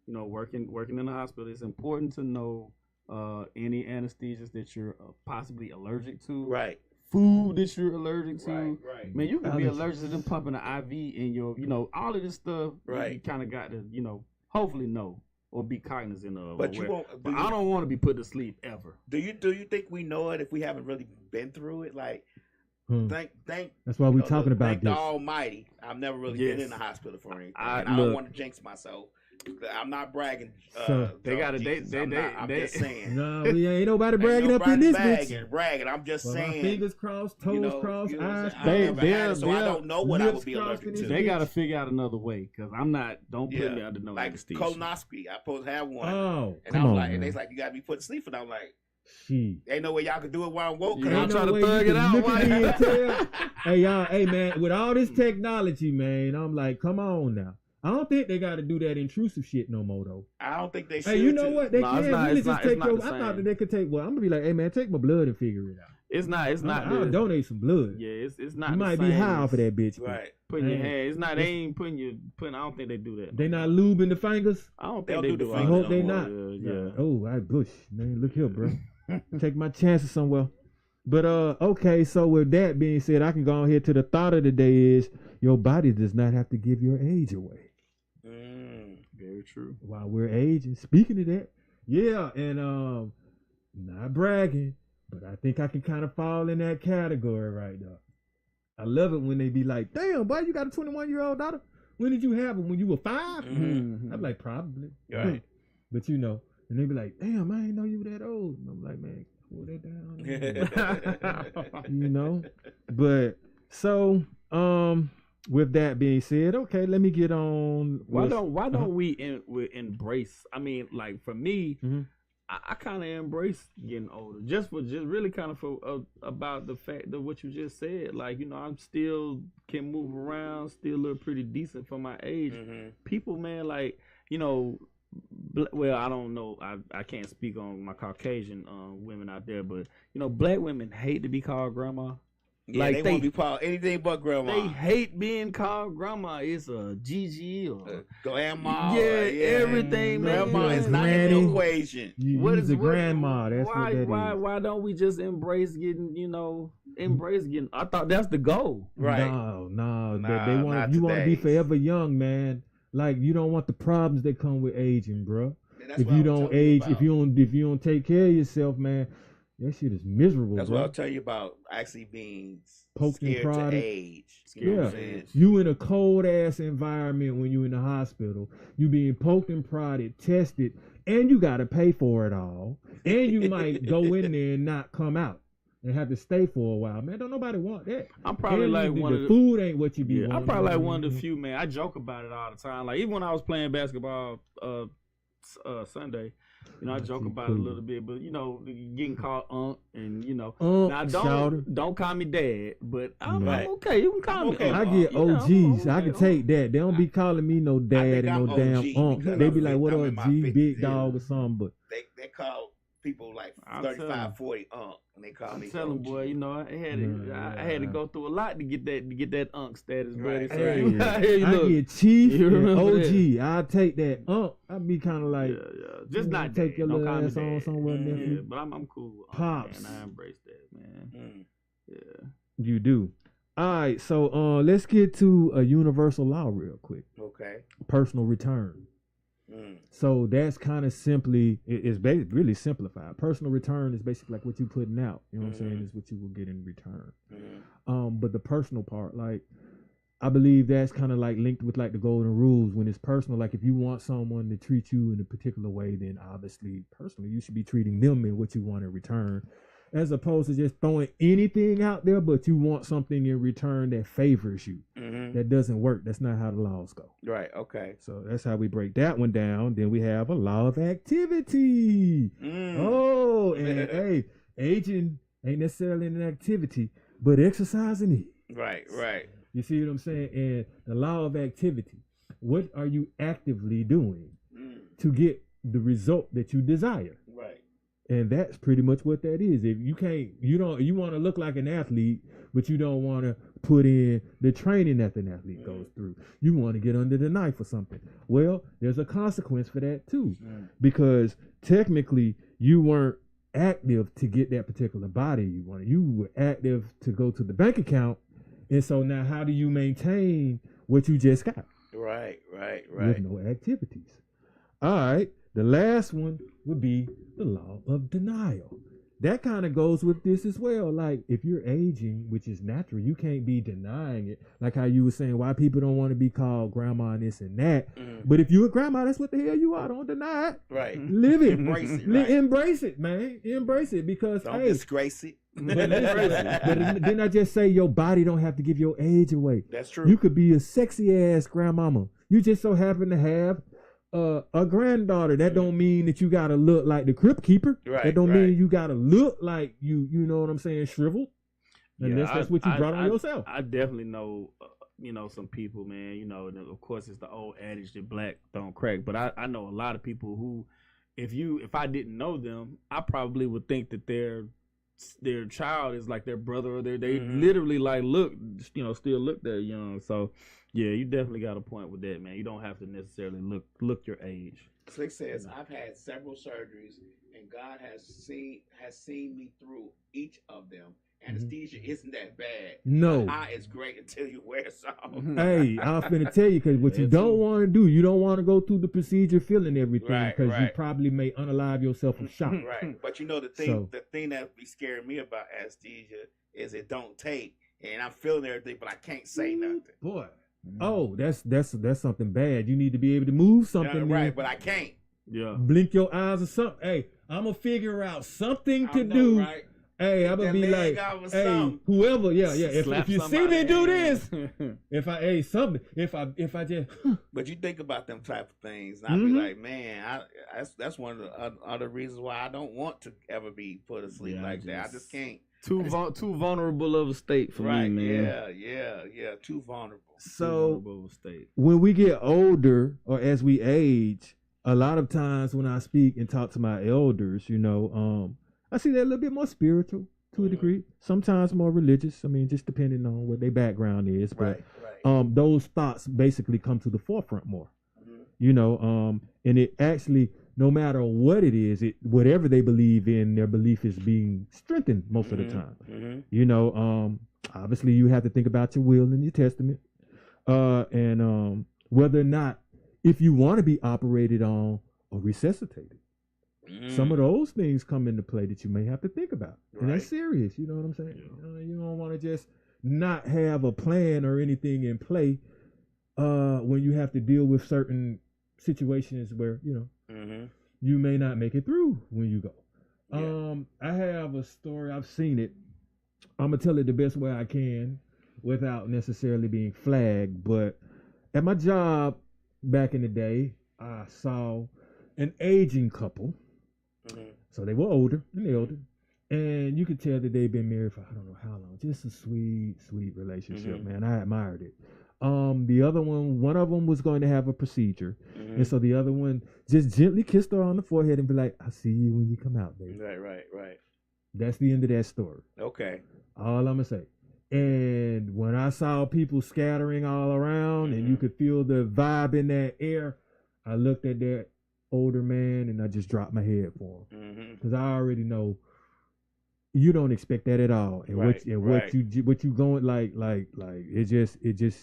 you know, working in the hospital. It's important to know any anesthesias that you're possibly allergic to. Right. Food that you're allergic to. Right. Man, you can be allergic to them pumping the IV in your, you know, all of this stuff. Right. You kind of got to, you know, hopefully know or be cognizant of. But you won't. I don't want to be put to sleep ever. Do you think we know it if we haven't really been through it? Like, thank. That's why we're talking about thank this. the Almighty. I've never really been in the hospital for anything. I don't want to jinx myself. I'm not bragging. They got to. I'm just saying. No, we ain't nobody bragging up in this bitch. Bragging. I'm just saying. Fingers crossed, toes crossed, eyes. So I don't know what I would be allergic to. They got to figure out another way, because I'm not. Don't put me under no anesthesia. Colonoscopy. I supposed to have one. Oh, and I'm like, and they's like, you got to be put to sleep, and I'm like. Ain't no way y'all can do it while I'm woke. I'm trying to thug it out. Hey y'all, hey man, with all this technology, man, I'm like, come on now. I don't think they got to do that intrusive shit no more though. I don't think they should. Hey, you know what? They can't really just take your. I thought that they could take. Well, I'm gonna be like, hey man, take my blood and figure it out. It's not. I'll donate some blood. Yeah, it's not. You might be high off of that bitch. Right. Putting your hand. It's not. They ain't putting. I don't think they do that. They not lubing the fingers. I don't think they do. I hope they not. Yeah. Oh, I Bush, man, look here, bro. Take my chances somewhere. But okay. So with that being said, I can go on here to the thought of the day is your body does not have to give your age away. Very true. While we're aging, speaking of that, yeah, and not bragging, but I think I can kind of fall in that category right now. I love it when they be like, "Damn, boy, you got a 21-year-old daughter. When did you have them? When you were 5?" I'm like, probably. Right. But you know, and they be like, "Damn, I didn't know you were that old." And I'm like, man, cool that down. You know, but so with that being said, okay, let me get on. Why don't we embrace? I mean, like for me, I kind of embrace getting older, just really kind of for about the fact of what you just said. Like, you know, I'm still can move around, still look pretty decent for my age. People, man, like, you know, well, I don't know, I can't speak on my Caucasian women out there, but you know, black women hate to be called grandma. Yeah, like they won't be called anything but grandma. They hate being called grandma. It's a Gigi or grandma. Yeah, everything. Grandma is not in the equation. What is a grandma? That's what that is. Why don't we just embrace getting? I thought that's the goal. Right? No. They want you want to be forever young, man. Like you don't want the problems that come with aging, bro. If you don't age, if you don't take care of yourself, man. That shit is miserable. That's bro. what I'll tell you about actually being poked and scared prodded. to age. You in a cold ass environment when you in the hospital. You being poked and prodded, tested, and you got to pay for it all, and you might go in there and not come out and have to stay for a while. Man, don't nobody want that. I'm probably And like one of the the food ain't what you be wanting. I'm probably like one of the few, man. I joke about it all the time. Like even when I was playing basketball Sunday, I joke about it a little bit, but getting called and now don't call me dad, but I'm okay. You can call me. okay. I get OGs. I can take that. They don't be calling me no dad and no damn uncle. They be like, what up, G, big dog or something, but they call people like 35, 40 and they call me. Tell them, boy, I had to go through a lot to get that unk status, buddy. Right. So hey, I look, get chief you and remember OG. I take that I be kind of like, just not take dad. your Don't little call me ass on dad. somewhere, Yeah, nephew. but I'm cool. with Pops. man. I embrace that, man. Yeah. You do. All right, so let's get to a universal law real quick. Okay. Personal return. So that's kind of simply, it's really simplified. Personal return is basically like what you putting out. You know what I'm saying? Is what you will get in return. But the personal part, like, I believe that's kind of like linked with like the golden rules. When it's personal, like if you want someone to treat you in a particular way, then obviously personally you should be treating them in what you want in return, as opposed to just throwing anything out there, but you want something in return that favors you. That doesn't work. That's not how the laws go. Right. Okay. So that's how we break that one down. Then we have a law of activity. Oh, and hey, aging ain't necessarily an activity, but exercising is. Right. Right. You see what I'm saying? And the law of activity. What are you actively doing to get the result that you desire? Right. And that's pretty much what that is. If you want to look like an athlete, but you don't want to put in the training that an athlete goes through. You want to get under the knife or something. Well, there's a consequence for that too, because technically you weren't active to get that particular body you wanted. You were active to go to the bank account. And so now how do you maintain what you just got? Right. With no activities. All right. The last one would be the law of denial. That kind of goes with this as well. Like if you're aging, which is natural, you can't be denying it. Like how you were saying why people don't want to be called grandma and this and that. But if you're a grandma, that's what the hell you are. Don't deny it. Right. Live it. Embrace it. Right. Embrace it, man. Embrace it because Don't disgrace it. but didn't I just say your body don't have to give your age away? That's true. You could be a sexy ass grandmama. You just so happen to have a granddaughter. That don't mean that you gotta look like the crypt keeper. Right. That don't mean you gotta look like you know what I'm saying, shriveled. Unless that's what you brought on yourself. I definitely know some people, man, and of course it's the old adage that black don't crack, but I know a lot of people who if I didn't know them, I probably would think that their child is like their brother, or they literally like still look that young. So yeah, you definitely got a point with that, man. You don't have to necessarily look your age. Slick says, I've had several surgeries and God has seen me through each of them. Anesthesia isn't that bad. No. The eye is great until you wear it off. Hey, I'm finna tell you, because what you don't want to do, you don't want to go through the procedure feeling everything, because you probably may unalive yourself from shock. Right. But the thing that be scaring me about anesthesia is it don't take, and I'm feeling everything, but I can't say nothing. Boy. Oh, that's something bad. You need to be able to move something. Right, but I can't. Yeah. Blink your eyes or something. Hey, I'm gonna figure out something to do. Right? Hey, I'm gonna be like, hey, whoever, yeah. If you see me do this, if I just. But you think about them type of things, and I be like, man, that's one of the other reasons why I don't want to ever be put asleep like that. I just can't. Too vulnerable of a state for me, man. Yeah. Too vulnerable. So when we get older or as we age, a lot of times when I speak and talk to my elders, I see that a little bit more spiritual to a degree. Sometimes more religious. I mean, just depending on what their background is. But those thoughts basically come to the forefront more. And it actually, no matter what it is, whatever they believe in, their belief is being strengthened most of the time. Obviously you have to think about your will and your testament, and whether or not, if you want to be operated on or resuscitated. Some of those things come into play that you may have to think about. And that's serious, you know what I'm saying? You don't want to just not have a plan or anything in play when you have to deal with certain situations where, you may not make it through when you go. Yeah. I have a story. I've seen it. I'm gonna tell it the best way I can without necessarily being flagged. But at my job back in the day, I saw an aging couple. Mm-hmm. So they were older and elder. And you could tell that they've been married for I don't know how long. Just a sweet, sweet relationship, man. I admired it. The other one of them was going to have a procedure. And so the other one just gently kissed her on the forehead and be like, I'll see you when you come out, baby. Right. That's the end of that story. Okay. All I'm going to say. And when I saw people scattering all around and you could feel the vibe in that air, I looked at that older man and I just dropped my head for him. Because I already know you don't expect that at all. And what you going like it just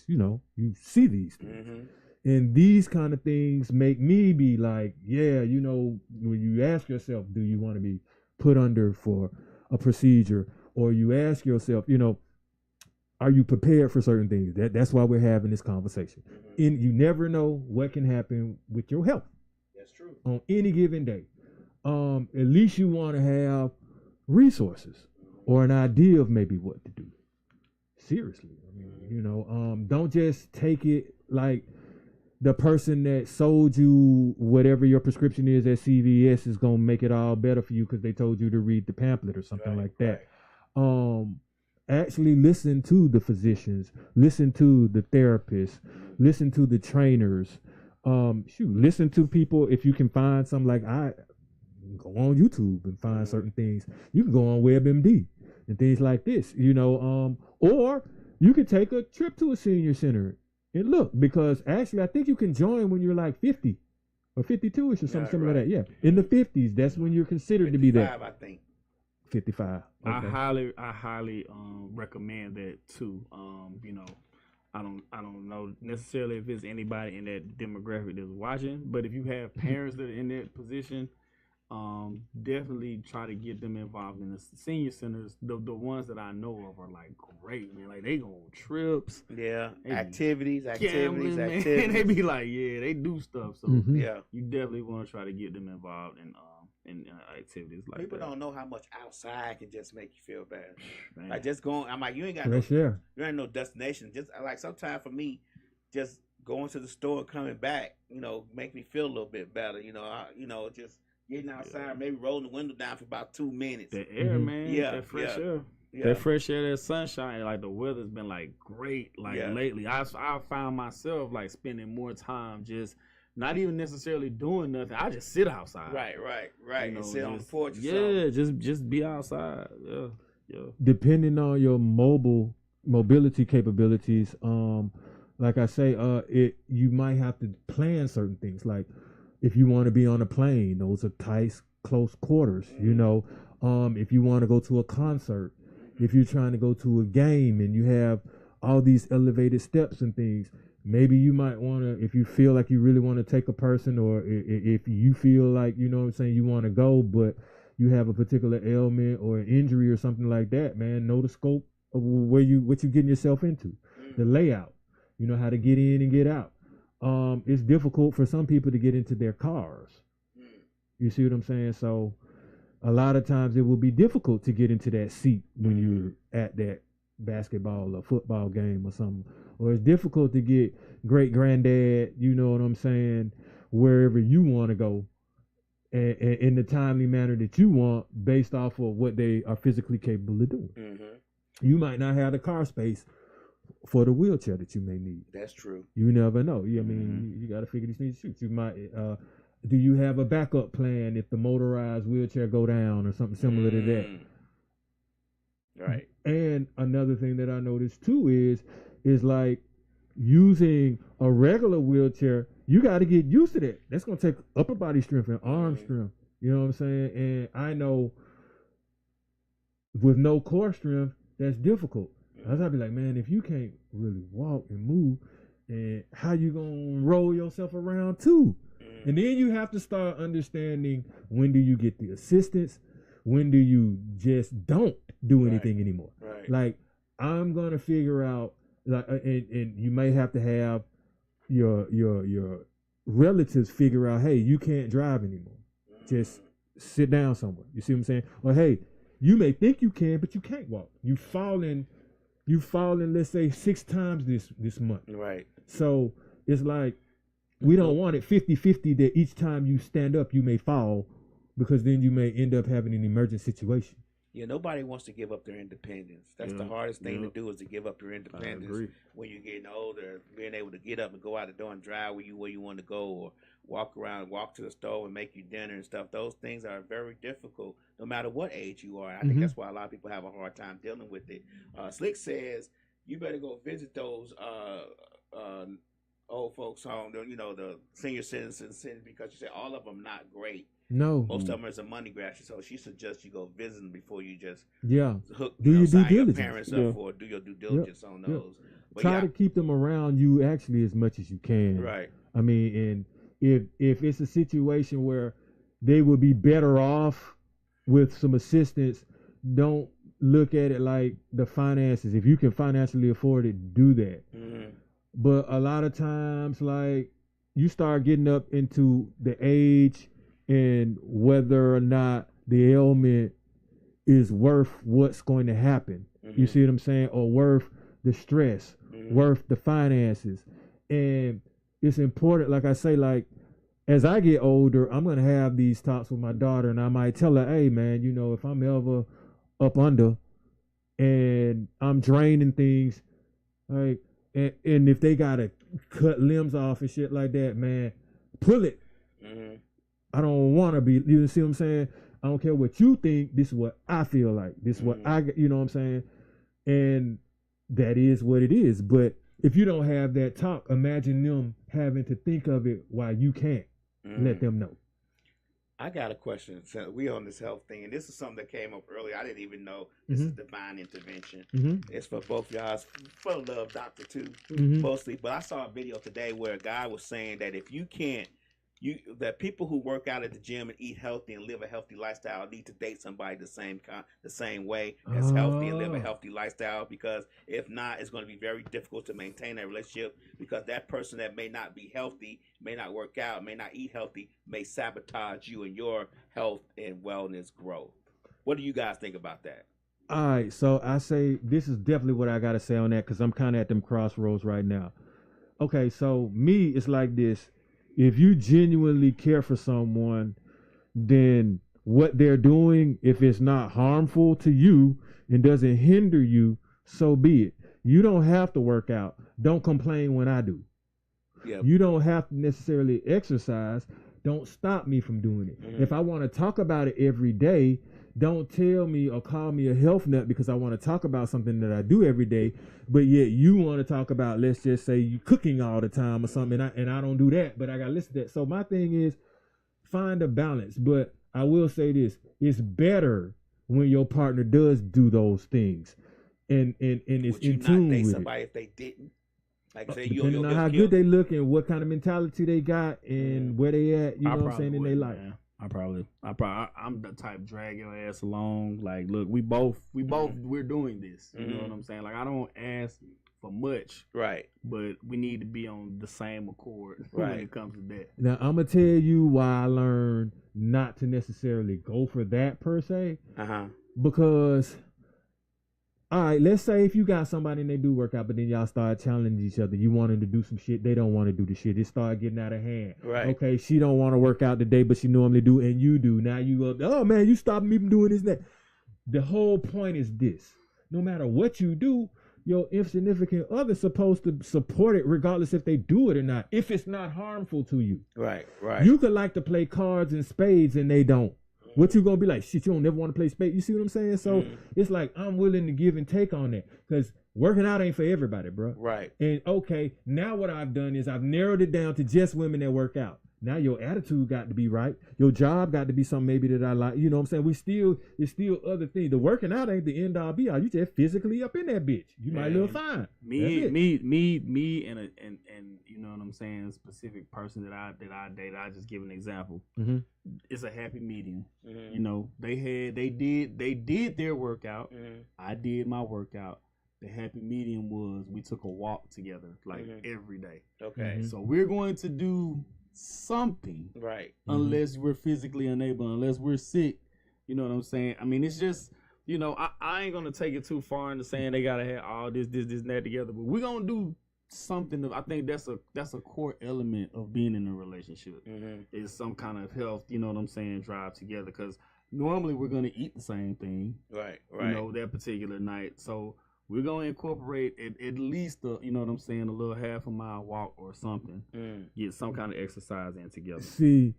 you see these things. And these kind of things make me be like, yeah, when you ask yourself, do you want to be put under for a procedure, or you ask yourself, are you prepared for certain things? That's why we're having this conversation. And you never know what can happen with your health. That's true. On any given day. At least you want to have resources or an idea of maybe what to do. Seriously. I mean, don't just take it like the person that sold you whatever your prescription is at CVS is going to make it all better for you because they told you to read the pamphlet or something like that. Actually listen to the physicians, listen to the therapists, listen to the trainers, listen to people. If you can find something like go on YouTube and find certain things. You can go on WebMD and things like this, or you could take a trip to a senior center and look, because actually I think you can join when you're like 50 or 52ish or something similar to that. Yeah. In the 50s, that's when you're considered to be that. I think. 55. Okay. I highly recommend that too. I don't know necessarily if it's anybody in that demographic that's watching, but if you have parents that are in that position, definitely try to get them involved in the senior centers. The ones that I know of are like great, man. Like they go on trips, activities. Man. They be like, they do stuff. So yeah, you definitely want to try to get them involved in activities like people that. don't know how much outside can just make you feel bad. Man. Like just going, I'm like, you ain't got you ain't no destination. Just like sometimes for me, just going to the store and coming back, make me feel a little bit better. Just getting outside, maybe rolling the window down for about 2 minutes. The air, man. That fresh air. Yeah. That fresh air, that sunshine. Like the weather's been like great. Like lately, I found myself like spending more time just not even necessarily doing nothing. I just sit outside. Right. And sit on the porch. Just be outside. Yeah. Depending on your mobility capabilities, like I say, you might have to plan certain things. Like if you want to be on a plane, those are tight, close quarters. If you want to go to a concert, if you're trying to go to a game and you have all these elevated steps and things, maybe you might want to, if you feel like you really want to take a person, or if you feel like, you want to go, but you have a particular ailment or an injury or something like that, man, know the scope of what you getting yourself into, the layout, how to get in and get out. It's difficult for some people to get into their cars. You see what I'm saying? So a lot of times it will be difficult to get into that seat when you're at that basketball or football game or something. Or it's difficult to get great granddad, wherever you want to go, and in the timely manner that you want, based off of what they are physically capable of doing. You might not have the car space for the wheelchair that you may need. That's true. You never know. You got to figure these things out. You might. Do you have a backup plan if the motorized wheelchair go down or something similar to that? Right. And another thing that I noticed too is like using a regular wheelchair. You got to get used to that. That's gonna take upper body strength and arm strength. You know what I'm saying? And I know with no core strength, that's difficult. I'd be like, man, if you can't really walk and move, and how you gonna roll yourself around too? And then you have to start understanding, when do you get the assistance? When do you just don't do anything anymore? Right. Like, I'm gonna figure out, like, and you may have to have your relatives figure out, hey, you can't drive anymore. Just sit down somewhere. You see what I'm saying? Or hey, you may think you can, but you can't walk. You fallen, let's say 6 times this month. Right. So it's like we don't want it 50-50 that each time you stand up you may fall, because then you may end up having an emergent situation. Yeah, nobody wants to give up their independence. That's the hardest thing to do, is to give up your independence when you're getting older. Being able to get up and go out the door and drive where you want to go, or walk around, walk to the store and make you dinner and stuff. Those things are very difficult, no matter what age you are. I think that's why a lot of people have a hard time dealing with it. Slick says you better go visit those old folks home, the senior citizens, because you said all of them not great. No, most of them is a money grab. So she suggests you go visit them before you just hook. Do your due sign your diligence. parents up for, do your due diligence on those. But try to keep them around you actually as much as you can. Right. I mean, and if it's a situation where they would be better off with some assistance, don't look at it like the finances. If you can financially afford it, do that. Mm-hmm. But a lot of times, like, you start getting up into the age and whether or not the ailment is worth what's going to happen. Mm-hmm. You see what I'm saying? Or worth the stress, worth the finances. And it's important, like I say, like, as I get older, I'm going to have these talks with my daughter, and I might tell her, hey, man, if I'm ever up under and I'm draining things, like, and if they got to cut limbs off and shit like that, man, pull it. Mm-hmm. I don't want to be, you see what I'm saying? I don't care what you think. This is what I feel like. This is what you know what I'm saying? And that is what it is. But if you don't have that talk, imagine them having to think of it while you can't. Let them know. I got a question. So we on this health thing, and this is something that came up earlier. I didn't even know this is divine intervention. It's for both y'all. It's for Love Doctor too, mostly. But I saw a video today where a guy was saying that if you can't, that people who work out at the gym and eat healthy and live a healthy lifestyle need to date somebody the same way as healthy and live a healthy lifestyle, because if not, it's going to be very difficult to maintain that relationship, because that person that may not be healthy, may not work out, may not eat healthy, may sabotage you and your health and wellness growth. What do you guys think about that? All right, so I say this is definitely what I got to say on that, because I'm kind of at them crossroads right now. Okay, so me, it's like this. If you genuinely care for someone, then what they're doing, if it's not harmful to you and doesn't hinder you, so be it. You don't have to work out. Don't complain when I do. Yep. You don't have to necessarily exercise. Don't stop me from doing it. If I want to talk about it every day, don't tell me or call me a health nut because I want to talk about something that I do every day, but yet you want to talk about, let's just say, you cooking all the time or something, and I don't do that, but I got to listen to that. So my thing is, find a balance. But I will say this, it's better when your partner does do those things and it's in tune with somebody if they didn't? Like, say depending on how good they look and what kind of mentality they got and where they at, you know what I'm saying, in their life. I'm the type drag your ass along. Like, look, we're doing this. You know what I'm saying? Like, I don't ask for much, right? But we need to be on the same accord when it comes to that. Now, I'm gonna tell you why I learned not to necessarily go for that per se, because. All right, let's say if you got somebody and they do work out, but then y'all start challenging each other. You want them to do some shit. They don't want to do the shit. It start getting out of hand. Right. Okay, she don't want to work out today, but she normally do, and you do. Now you go, oh, man, you stopped me from doing this and that. The whole point is this. No matter what you do, your insignificant other's supposed to support it regardless if they do it or not, if it's not harmful to you. Right, right. You could like to play cards and spades, and they don't. What you gonna be like? Shit, you don't never want to play spades. You see what I'm saying? So it's like I'm willing to give and take on that, because working out ain't for everybody, bro. Right. And okay, now what I've done is I've narrowed it down to just women that work out. Now your attitude got to be right. Your job got to be something maybe that I like. You know what I'm saying? It's still other things. The working out ain't the end all be all. You just physically up in that bitch. You might look fine. Me, and you know what I'm saying, a specific person that I date. I just give an example. It's a happy medium. You know, they did their workout. I did my workout. The happy medium was we took a walk together, like every day. Okay. So we're going to do something. Right. Unless we're physically unable, unless we're sick. You know what I'm saying? I mean, it's just, you know, I ain't gonna take it too far into saying they gotta have all this, and that together, but we're gonna do something. I think that's a core element of being in a relationship. Is some kind of health, you know what I'm saying, drive together. Because normally we're gonna eat the same thing, right, you know, that particular night. So we're gonna incorporate at least you know what I'm saying, a little half a mile walk or something. Get some kind of exercise in together. See,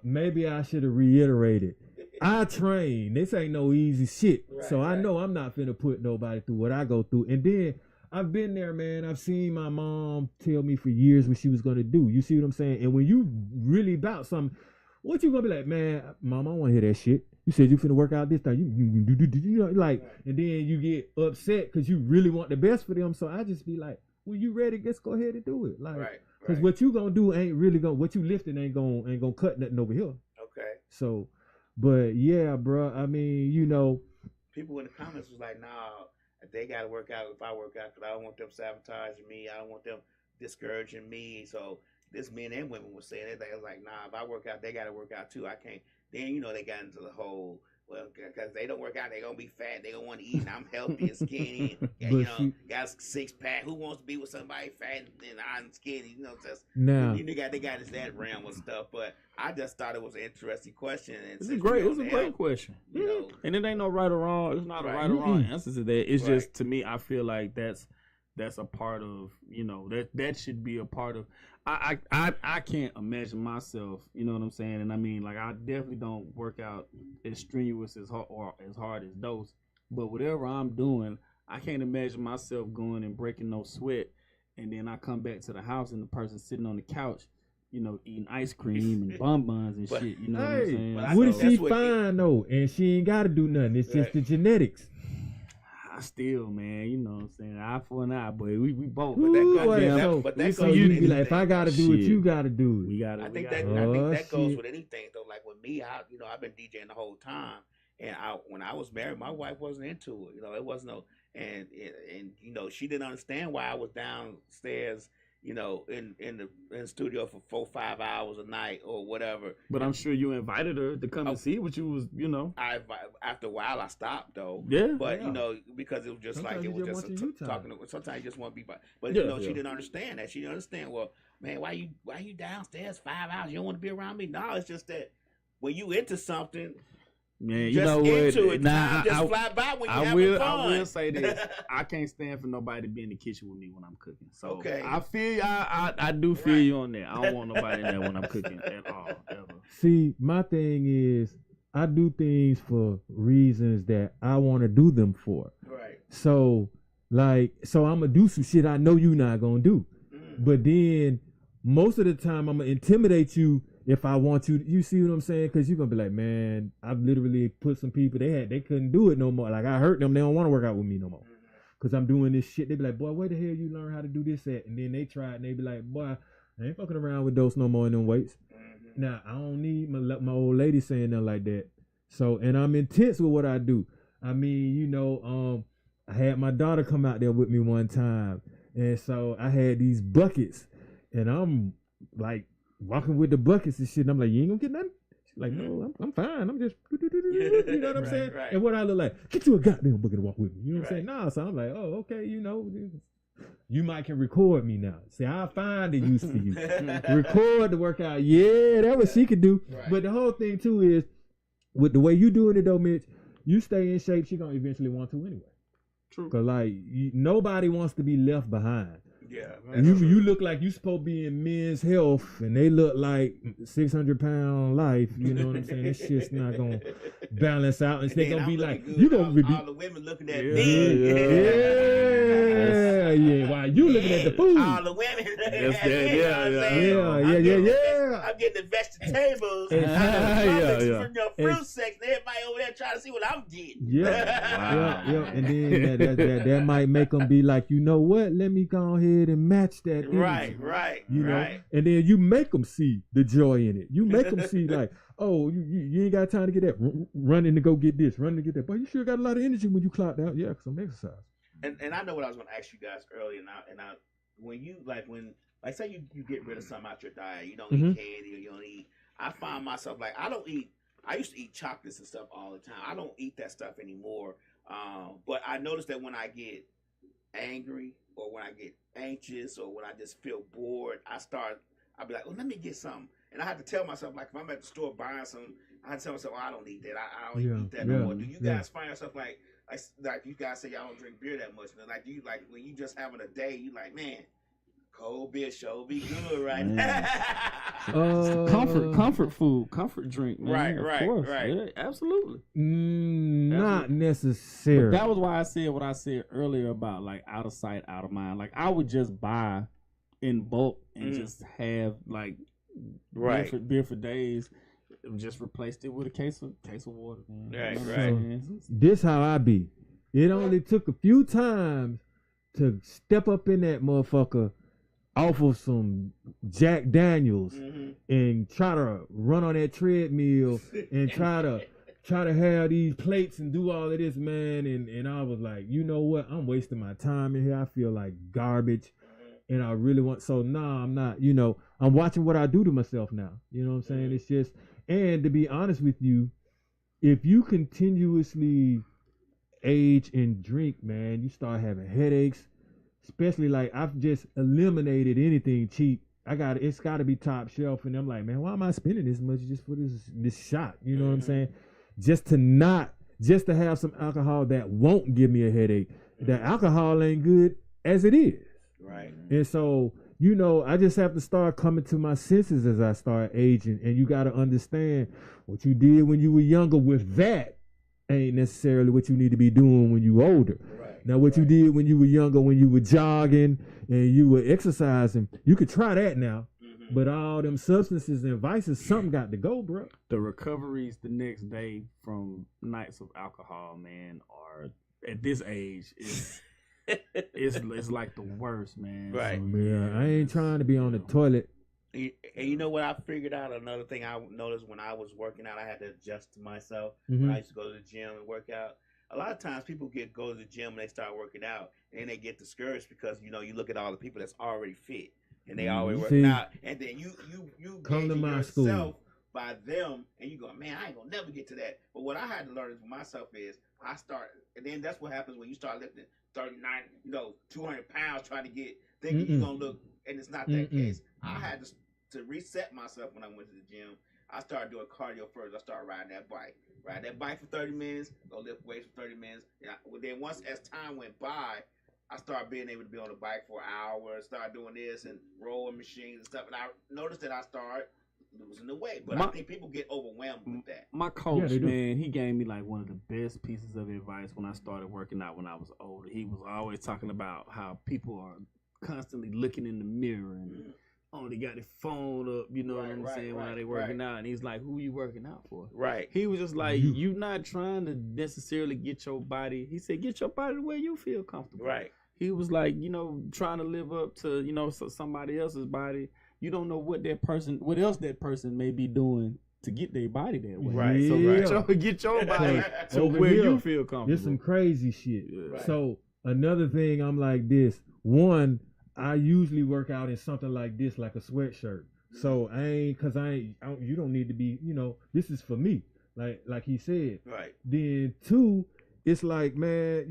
maybe I should have reiterated. I train. This ain't no easy shit. Right, so I right. know I'm not finna put nobody through what I go through. And then I've been there, man. I've seen my mom tell me for years what she was gonna do. You see what I'm saying? And when you really about something, what you gonna be like, man, mom, I don't wanna hear that shit. You said you finna work out this time. You know, like, and then you get upset because you really want the best for them. So I just be like, when you ready, just go ahead and do it. Like, because what you gonna do ain't really gonna, what you lifting ain't gonna cut nothing over here. Okay. So, but yeah, bro. I mean, you know, people in the comments was like, nah, they got to work out if I work out because I don't want them sabotaging me. I don't want them discouraging me. So this men and women were saying it. They was like, nah, if I work out, they got to work out too. I can't. Then, you know, they got into the whole, well, because they don't work out, they going to be fat. They going to want to eat. And I'm healthy and skinny. And, you know, got a six-pack. Who wants to be with somebody fat and I'm skinny? You know, just, now, they got this that realm of stuff. But I just thought it was an interesting question. And It's a great question. You know, and it ain't no right or wrong. It's not a right or wrong answer to that. It's just, to me, I feel like that's a part of, you know, that should be a part of. I can't imagine myself, you know what I'm saying? And I mean, like, I definitely don't work out as strenuous as hard as those. But whatever I'm doing, I can't imagine myself going and breaking no sweat, and then I come back to the house and the person sitting on the couch, you know, eating ice cream and bonbons and shit. You know what I'm saying? What if she fine though, and she ain't got to do nothing? It's just the genetics. I still, man, you know what I'm saying? Eye for an eye, boy. We both. But that so goes you with be like, if I gotta do it, you gotta do it. I think that goes with anything though. Like with me, I've been DJing the whole time, and when I was married, my wife wasn't into it. You know, it wasn't and you know, she didn't understand why I was downstairs, you know, in the studio for 4-5 hours a night or whatever. But I'm sure you invited her to come and see what you was, you know. After a while, I stopped though. Yeah. But you know, because it was just sometimes like it was just talking. Sometimes you just want to be. But you know, she didn't understand that. She didn't understand. Well, man, why you downstairs 5 hours? You don't want to be around me? No, it's just that when you into something. Man, you just know what? into it. Nah, just fly by when you having fun. I will say this: I can't stand for nobody to be in the kitchen with me when I'm cooking. So okay. I feel I do feel you on that. I don't want nobody in there when I'm cooking at all, ever. See, my thing is, I do things for reasons that I want to do them for. Right. So I'm gonna do some shit I know you not gonna do, but then most of the time I'm gonna intimidate you. If I want you see what I'm saying? Because you're going to be like, man, I've literally put some people, they couldn't do it no more. Like, I hurt them. They don't want to work out with me no more. Because I'm doing this shit. They be like, boy, where the hell you learn how to do this at? And then they try it and they be like, boy, I ain't fucking around with those no more in them weights. Now, I don't need my old lady saying nothing like that. So, and I'm intense with what I do. I mean, you know, I had my daughter come out there with me one time. And so I had these buckets. And I'm like, walking with the buckets and shit, and I'm like, you ain't gonna get nothing? She's like, no, I'm fine. I'm just, you know what I'm saying? Right. And what I look like, get you a goddamn bucket to walk with me. You know what I'm saying? Nah, so I'm like, oh, okay, you know, you might can record me now. See, I'll find a use for you. Record the workout. Yeah, that's what she could do. Right. But the whole thing too is, with the way you doing it though, Mitch, you stay in shape, she gonna eventually want to anyway. True. Cause like, nobody wants to be left behind. Yeah, you look like you supposed to be in men's health, and they look like 600-pound life. You know what I'm saying? This shit's not gonna balance out, and they gonna be like, you gonna be all the women looking at me. Yeah. While you looking at the food, all the women. I'm getting the vegetables. From your fruit section. Everybody over there trying to see what I'm getting. Yeah. And then that might make them be like, you know what? Let me go ahead and match that. Right. You know, and then you make them see the joy in it. You make them see like, oh, you ain't got time to get that. Running to go get this. Running to get that. But you sure got a lot of energy when you clocked out. Yeah, some exercise. And I know what I was going to ask you guys earlier. And I when you like when like say you get rid of something out your diet. You don't Mhm. eat candy or you don't eat. I find myself like I don't eat. I used to eat chocolates and stuff all the time. I don't eat that stuff anymore. But I noticed that when I get angry or when I get anxious or when I just feel bored, I'll be like, well, let me get something. And I have to tell myself, like, if I'm at the store buying something, I have to tell myself, oh, I don't need that. I don't eat that no more. Do you guys find yourself like you guys say y'all don't drink beer that much? And like, do you like when you just having a day, you like, man, cold beer show be good right now. Comfort food, comfort drink, man. Right, of course. right. Yeah, absolutely. Not necessarily. But that was why I said what I said earlier about like out of sight, out of mind. Like I would just buy in bulk and just have like beer for days. Just replaced it with a case of water. Man. Right. This how I be. It only took a few times to step up in that motherfucker off of some Jack Daniels and try to run on that treadmill and try to have these plates and do all of this, man. And I was like, you know what? I'm wasting my time in here. I feel like garbage. And I really want, so nah, I'm not, I'm watching what I do to myself now. You know what I'm saying? It's just, and to be honest with you, if you continuously age and drink, man, you start having headaches, especially like I've just eliminated anything cheap. It's gotta be top shelf. And I'm like, man, why am I spending this much just for this shot? You know what I'm saying? Just to have some alcohol that won't give me a headache. The alcohol ain't good as it is. Right. And so, I just have to start coming to my senses as I start aging. And you got to understand what you did when you were younger with that ain't necessarily what you need to be doing when you older. Right. Now, what you did when you were younger, when you were jogging and you were exercising, you could try that now. But all them substances and vices, something got to go, bro. The recoveries the next day from nights of alcohol, man, are at this age is... it's like the worst, man. Right. So, yeah, I ain't trying to be on the toilet. And you know what I figured out? Another thing I noticed when I was working out, I had to adjust to myself. When I used to go to the gym and work out. A lot of times people go to the gym and they start working out, and then they get discouraged because you look at all the people that's already fit and they already working out, and then you come to my yourself school by them, and you go, man, I ain't gonna never get to that. But what I had to learn for myself is I start, and then that's what happens when you start lifting 39, 200 pounds trying to get, thinking you're going to look, and it's not that case. I had to reset myself when I went to the gym. I started doing cardio first. I started riding that bike. Ride that bike for 30 minutes, go lift weights for 30 minutes. And then once as time went by, I started being able to be on the bike for an hour, start doing this and rolling machines and stuff. And I noticed that I started losing the weight. But I think people get overwhelmed with that. My coach, man, he gave me like one of the best pieces of advice when I started working out when I was older. He was always talking about how people are constantly looking in the mirror and only got their phone up, you know what I'm saying, while they working out. And he's like, who you working out for? Right. He was just like, you not trying to necessarily get your body. He said, get your body the way you feel comfortable. Right. He was like, trying to live up to, somebody else's body. You don't know what else that person may be doing to get their body that way. Right. Yeah. So get your body to over where here, you feel comfortable. There's some crazy shit. Yeah. Right. So another thing, I'm like this. One, I usually work out in something like this, like a sweatshirt. So you don't need to be, this is for me. Like he said. Right. Then two, it's like, man,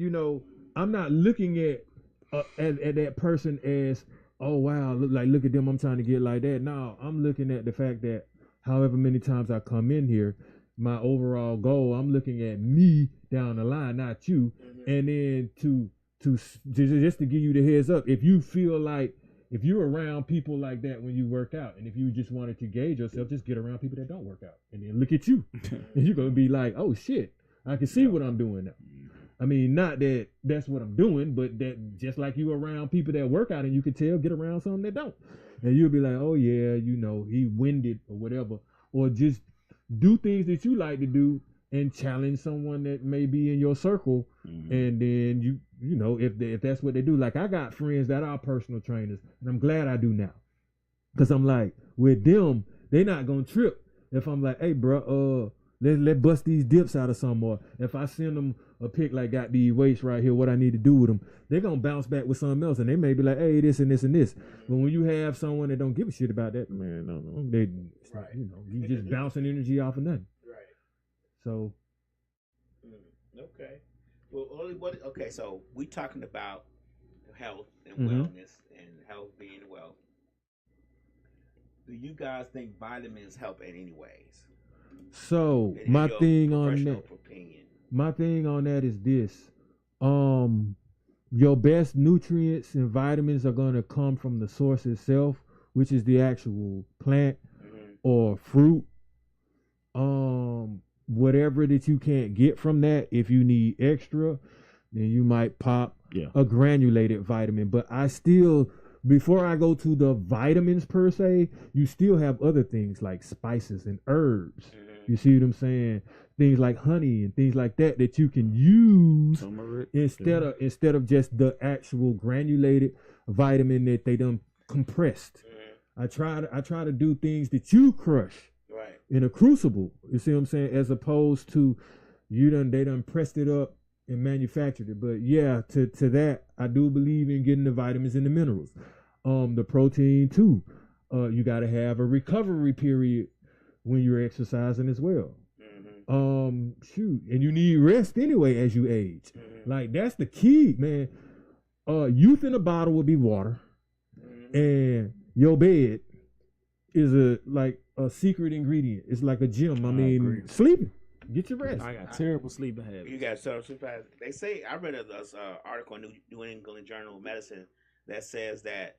I'm not looking at that person as, oh wow, look at them, I'm trying to get like that. No, I'm looking at the fact that however many times I come in here, my overall goal, I'm looking at me down the line, not you. And then to just to give you the heads up, if you feel like, if you're around people like that when you work out, and if you just wanted to gauge yourself, just get around people that don't work out, and then look at you, and you're gonna be like, oh shit, I can see what I'm doing now. I mean, not that that's what I'm doing, but that just like you around people that work out and you can tell, get around some that don't. And you'll be like, oh yeah, he winded or whatever. Or just do things that you like to do and challenge someone that may be in your circle. And then if that's what they do. Like I got friends that are personal trainers, and I'm glad I do now. Cause I'm like, with them, they not gonna trip. If I'm like, hey bro, Let's bust these dips out of some more. If I send them a pic like got these weights right here, what I need to do with them, they're gonna bounce back with something else, and they may be like, hey, this and this and this. But when you have someone that don't give a shit about that, man, no, they, you know, you just bouncing energy off of nothing. Right. So. Okay. Well, okay. So we talking about health and Mm-hmm. wellness and health being wealth. Do you guys think vitamins help in any ways? So In my your thing on professional that, opinion? my thing on that is this: your best nutrients and vitamins are gonna come from the source itself, which is the actual plant or fruit. Whatever that you can't get from that, if you need extra, then you might pop a granulated vitamin. But I still, before I go to the vitamins per se, you still have other things like spices and herbs. You see what I'm saying? Things like honey and things like that that you can use instead of just the actual granulated vitamin that they done compressed. I try to do things that you crush in a crucible. You see what I'm saying? As opposed to they done pressed it up and manufactured it. But yeah, to that, I do believe in getting the vitamins and the minerals. The protein too. You got to have a recovery period when you're exercising as well. And you need rest anyway as you age. Like that's the key, man. Youth in a bottle would be water, and your bed is a secret ingredient. It's like a gym. I mean, sleeping. Get your rest. I got terrible sleeping habits. You got terrible sleeping habits. They say, I read this article in New England Journal of Medicine that says that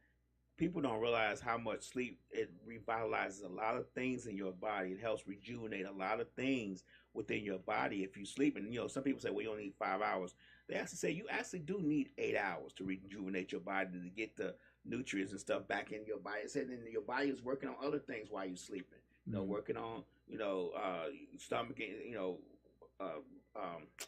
people don't realize how much sleep, it revitalizes a lot of things in your body. It helps rejuvenate a lot of things within your body if you sleep. And, some people say, well, you only need 5 hours. They actually say you actually do need 8 hours to rejuvenate your body to get the nutrients and stuff back in your body. It said your body is working on other things while you're sleeping. Working on, stomach,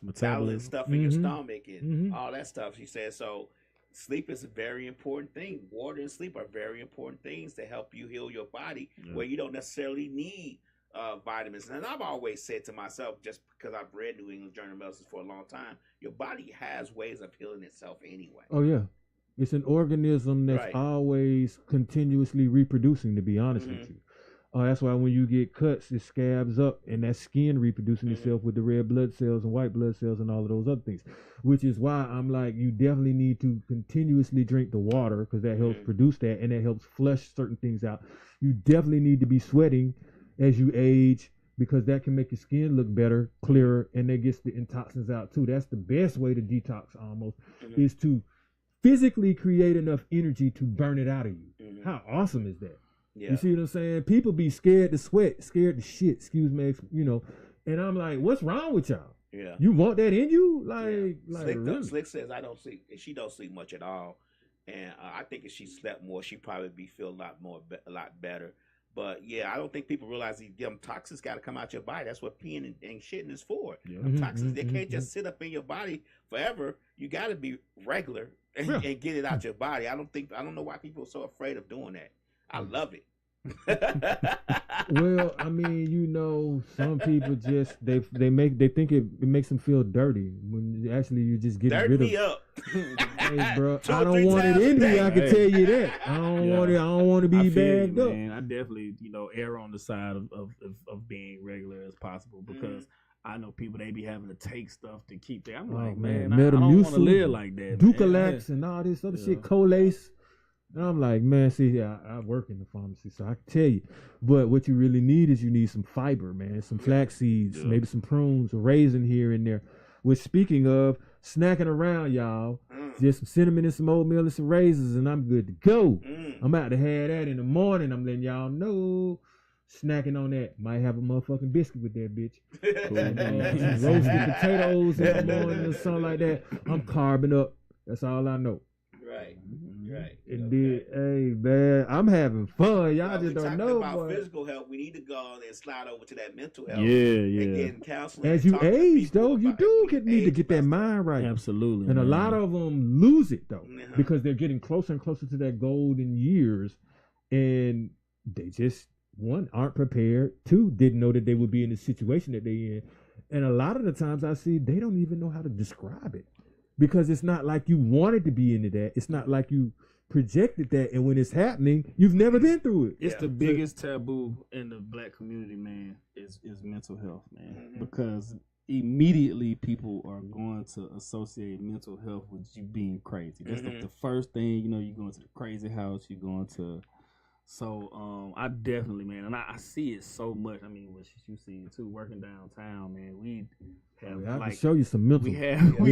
metabolism stuff in your stomach and all that stuff. She said, so sleep is a very important thing. Water and sleep are very important things to help you heal your body where you don't necessarily need vitamins. And I've always said to myself, just because I've read New England Journal of Medicine for a long time, your body has ways of healing itself anyway. Oh, yeah. It's an organism that's always continuously reproducing, to be honest with you. That's why when you get cuts, it scabs up, and that skin reproducing itself with the red blood cells and white blood cells and all of those other things. Which is why I'm like, you definitely need to continuously drink the water because that helps produce that, and that helps flush certain things out. You definitely need to be sweating as you age because that can make your skin look better, clearer, and that gets the toxins out too. That's the best way to detox almost, is to physically create enough energy to burn it out of you. How awesome is that? Yeah. You see what I'm saying? People be scared to sweat, scared to shit, excuse me, and I'm like, what's wrong with y'all? Yeah. You want that in you? Slick says I don't sleep. She don't sleep much at all. And I think if she slept more, she'd probably feel a lot better. But yeah, I don't think people realize them toxins got to come out your body. That's what peeing and shitting is for. Toxins, they can't just sit up in your body forever. You got to be regular and get it out your body. I don't know why people are so afraid of doing that. I love it. Well, I mean, some people just they think it makes them feel dirty when actually you're just getting rid of me up. Hey, bro, I don't want it in me. I can tell you that. I don't want it. I don't want to be bagged up. Man, I definitely err on the side of being regular as possible because I know people, they be having to take stuff to keep there. I'm like, man, I don't want to live like that. Ducalax and all this other shit, Colace. And I'm like, man, see, I work in the pharmacy, so I can tell you. But what you really need is you need some fiber, man, some flax seeds, maybe some prunes, a raisin here and there. Which, speaking of, snacking around, y'all, just some cinnamon and some oatmeal and some raisins, and I'm good to go. I'm about to have that in the morning. I'm letting y'all know. Snacking on that. Might have a motherfucking biscuit with that bitch. Some roasted potatoes in the morning or something like that. I'm carbing up. That's all I know. Right. Indeed. Hey, man, I'm having fun. Y'all just don't know. About physical health, we need to go and slide over to that mental health. Yeah. And getting counseling. As you age, though, you do need to get that mind right. Absolutely. And a lot of them lose it, though, because they're getting closer and closer to that golden years, and they just one, aren't prepared. Two, didn't know that they would be in the situation that they in. And a lot of the times I see they don't even know how to describe it, because it's not like you wanted to be into that. It's not like you projected that, and when it's happening, you've never been through it. It's the biggest taboo in the black community, man, is mental health, man. Because immediately people are going to associate mental health with you being crazy. That's the first thing, you know, you're going to the crazy house, you're going to. So I definitely, man, and I see it so much. I mean, what you see it too, working downtown, man. We have I can show you some mental. we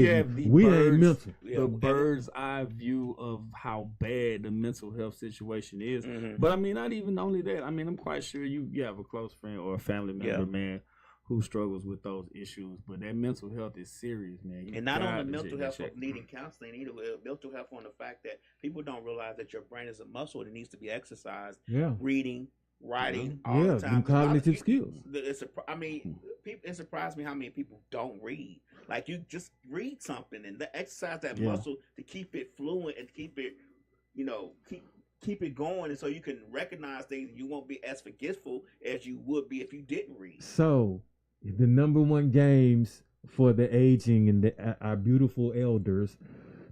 have the ain't mental. the bird's eye view of how bad the mental health situation is. But I mean, not even only that. I mean, I'm quite sure you have a close friend or a family member, man, who struggles with those issues. But that mental health is serious, man. And not only mental health of needing counseling, either mental health on the fact that people don't realize that your brain is a muscle that needs to be exercised. Reading, writing, all the time. Cognitive skills. It surprised me how many people don't read. Like, you just read something and exercise that muscle to keep it fluent and keep it, you know, keep it going, and so you can recognize things. You won't be as forgetful as you would be if you didn't read. So, the number one games for the aging and our beautiful elders,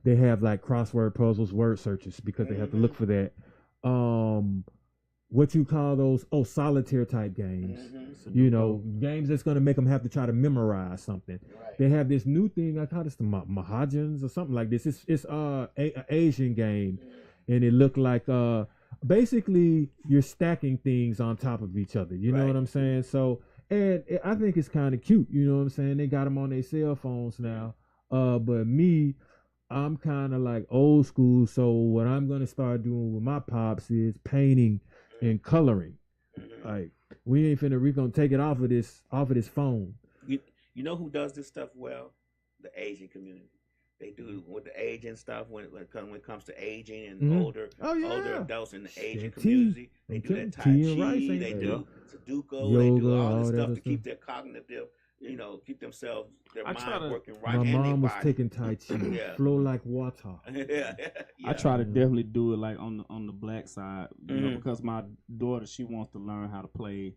they have like crossword puzzles, word searches, because they have to look for that. What you call those? Oh, solitaire type games. You know, games that's going to make them have to try to memorize something. They have this new thing. I call this the Mahajans or something like this. It's an Asian game, and it looked like basically you're stacking things on top of each other. You know what I'm saying? So. And I think it's kind of cute, you know what I'm saying? They got them on their cell phones now. But me, I'm kind of like old school. So what I'm going to start doing with my pops is painting and coloring. Like, we're going to take it off of this phone. You know who does this stuff well? The Asian community. They do with the aging stuff when it comes to aging and older adults in the Asian community. They do that Tai Chi, they do Sudoku, they do all this stuff to keep their cognitive, you know, keep themselves, their mind working right. My mom was taking Tai Chi, flow like water. I try to definitely do it like on the black side, you know, because my daughter, she wants to learn how to play,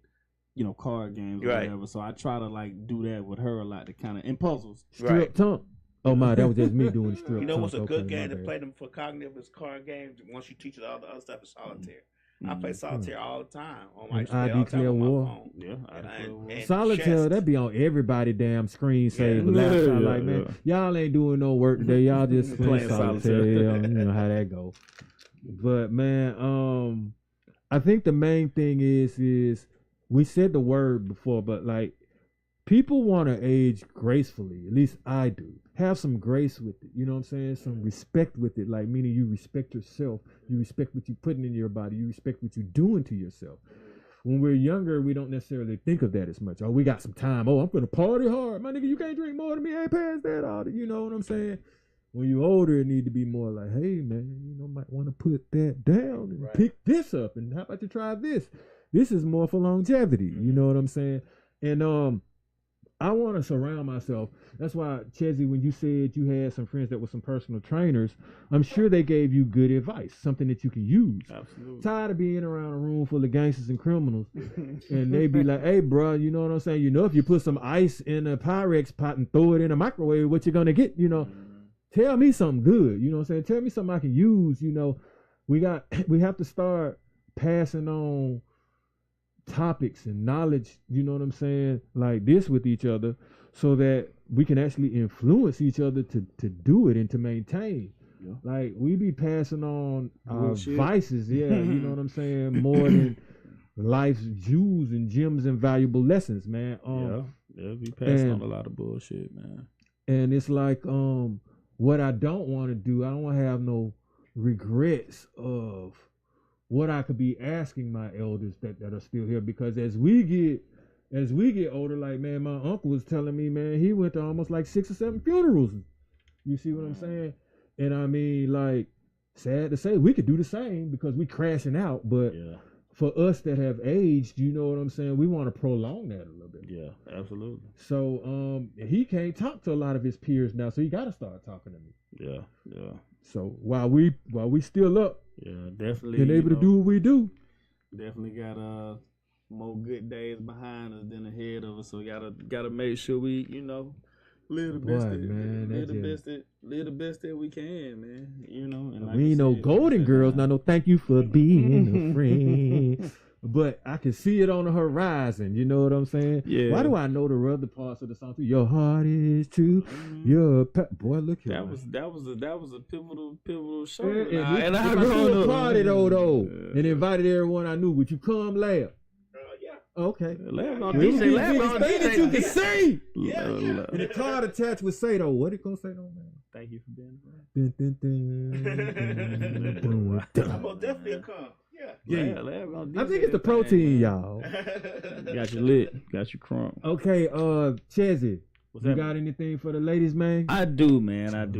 you know, card games or whatever. So I try to like do that with her a lot, to kind of, in puzzles. Strip tongue. Oh my, that was just me doing strip. You know what's a good game to play them for cognitive is card games. Once you teach it all the other stuff, is solitaire. I play solitaire all the time on my phone. Solitaire, that be on everybody damn screensaver laptop. Like, man, y'all ain't doing no work today. Y'all just playing solitaire. You know how that go. But man, I think the main thing is we said the word before, but like, people want to age gracefully. At least I do. Have some grace with it. You know what I'm saying? Some respect with it. Like, meaning you respect yourself. You respect what you're putting in your body. You respect what you're doing to yourself. When we're younger, we don't necessarily think of that as much. Oh, we got some time. Oh, I'm going to party hard. My nigga, you can't drink more than me. I ain't past that. All you know what I'm saying? When you're older, it need to be more like, hey, man, you know, might want to put that down and pick this up. And how about you try this? This is more for longevity. You know what I'm saying? And, I want to surround myself. That's why, Chezzy, when you said you had some friends that were some personal trainers, I'm sure they gave you good advice, something that you can use. Absolutely. Tired of being around a room full of gangsters and criminals, and they be like, hey, bro, you know what I'm saying? You know, if you put some ice in a Pyrex pot and throw it in a microwave, what you going to get, you know? Tell me something good, you know what I'm saying? Tell me something I can use, you know? We have to start passing on topics and knowledge, you know what I'm saying, like this with each other, so that we can actually influence each other to do it and to maintain. Like, we be passing on our vices, you know what I'm saying, more than life's jewels and gems and valuable lessons, man. We passing on a lot of bullshit, man. And it's like, what I don't want to do, I don't want to have no regrets of what I could be asking my elders that are still here, because as we get older, like, man, my uncle was telling me, man, he went to almost like 6 or 7 funerals. You see what I'm saying? And I mean, like, sad to say, we could do the same because we crashing out, but for us that have aged, you know what I'm saying, we want to prolong that a little bit. Yeah, absolutely. So he can't talk to a lot of his peers now, so he got to start talking to me. Yeah. So while we still up, definitely been able to do what we do. Definitely got more good days behind us than ahead of us. So gotta make sure we, live the best live the best that we can, man. And like we ain't no golden girls, not no thank you for being a friend. But I can see it on the horizon. You know what I'm saying? Yeah. Why do I know the other parts of the song too? Your heart is true. Boy, look here. That was a pivotal show. Yeah, and I I threw a party though, and invited everyone I knew. Would you come, Lab? Okay. Lab on DJ. Lab on DJ. You can see. Yeah. And the card attached would say though, what it gonna say though, man? Thank you for being I'm gonna definitely come. Yeah. Lab on DJ. I think it's the protein, y'all. Got you lit. Got you crunk. Okay, Chezzy. What's You that? got anything for the ladies, man? I do, man. man.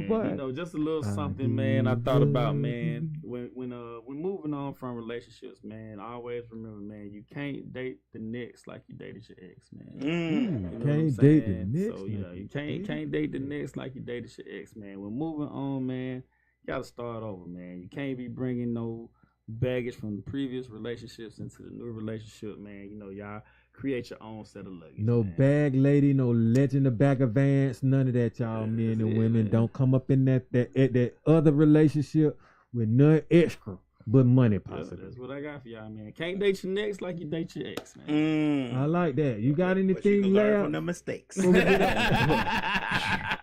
Boy. Just a little I something, man. I thought do. about, man. When we're moving on from relationships, man. Always remember, man. You can't date the next like you dated your ex, man. You know what I'm Can't date the saying? next. So you can't date the next like you dated your ex, man. When moving on, man, you gotta start over, man. You can't be bringing no baggage from the previous relationships into the new relationship, man. Y'all create your own set of luggage. No man. bag lady, no legend of bag of Vance, none of that, y'all. Men and women, man. don't come up in that other relationship with none extra but money, possibly. That's what I got for y'all, man. Can't date your next like you date your ex, man. I like that. You got But you anything can learn left? from the mistakes.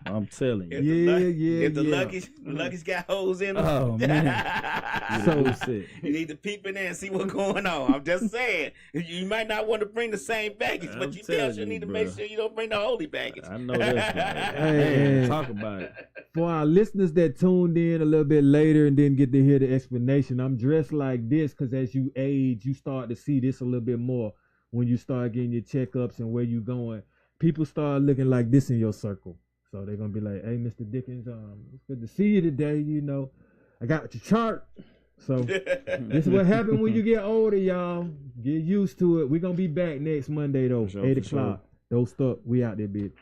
I'm telling you. If the yeah. luggage got holes in them, Oh man. So you need to peep in there and see what's going on. I'm just saying, you might not want to bring the same baggage, but you telling still you, need to bruh. make sure you don't bring the holy baggage. I know that's right. Hey, Man, talk about it. For our listeners that tuned in a little bit later and didn't get to hear the explanation, I'm dressed like this because as you age, you start to see this a little bit more when you start getting your checkups and where you going. People start looking like this in your circle. So they're going to be like, hey, Mr. Dickens, it's good to see you today. I got your chart. So this is what happens when you get older, y'all. Get used to it. We're going to be back next Monday, though, For sure, 8 for o'clock. Don't stop. We out there, bitch.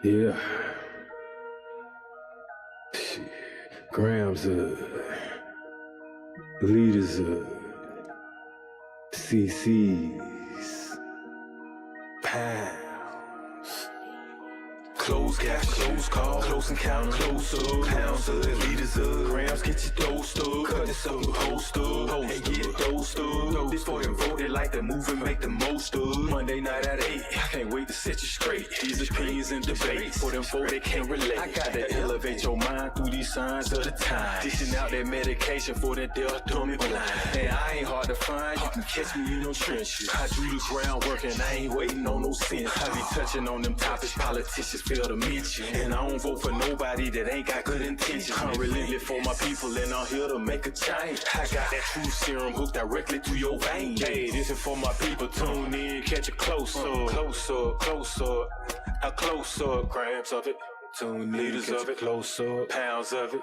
Yeah. Grams leaders CCs, pounds. Close cash, close call, close encounter, closer, pounds of liters of grams, get your dose up, cut this up, host up, hey, get dosed up. This for them voted like the moving, make the most of. Monday night at 8, I can't wait to set you straight. These opinions and debates, for them folk they can't relate. I gotta elevate your mind through these signs of the time. Dishing out that medication for that deaf, dumb, and blind. And I ain't hard to find, you can catch me in no trenches. I do the groundwork and I ain't waiting on no sense. I be touching on them topics politicians fail to mention. And I don't vote for nobody that ain't got good intentions. I'm relentless for my people and I'm here to make a change. I got that true serum hooked directly to your vein. Hey, this is for my people, tune in, catch it closer. Closer, a closer, grams of it. Tune in, liters of it, closer, pounds of it.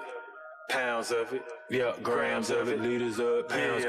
Yeah, grams of it, liters of pounds.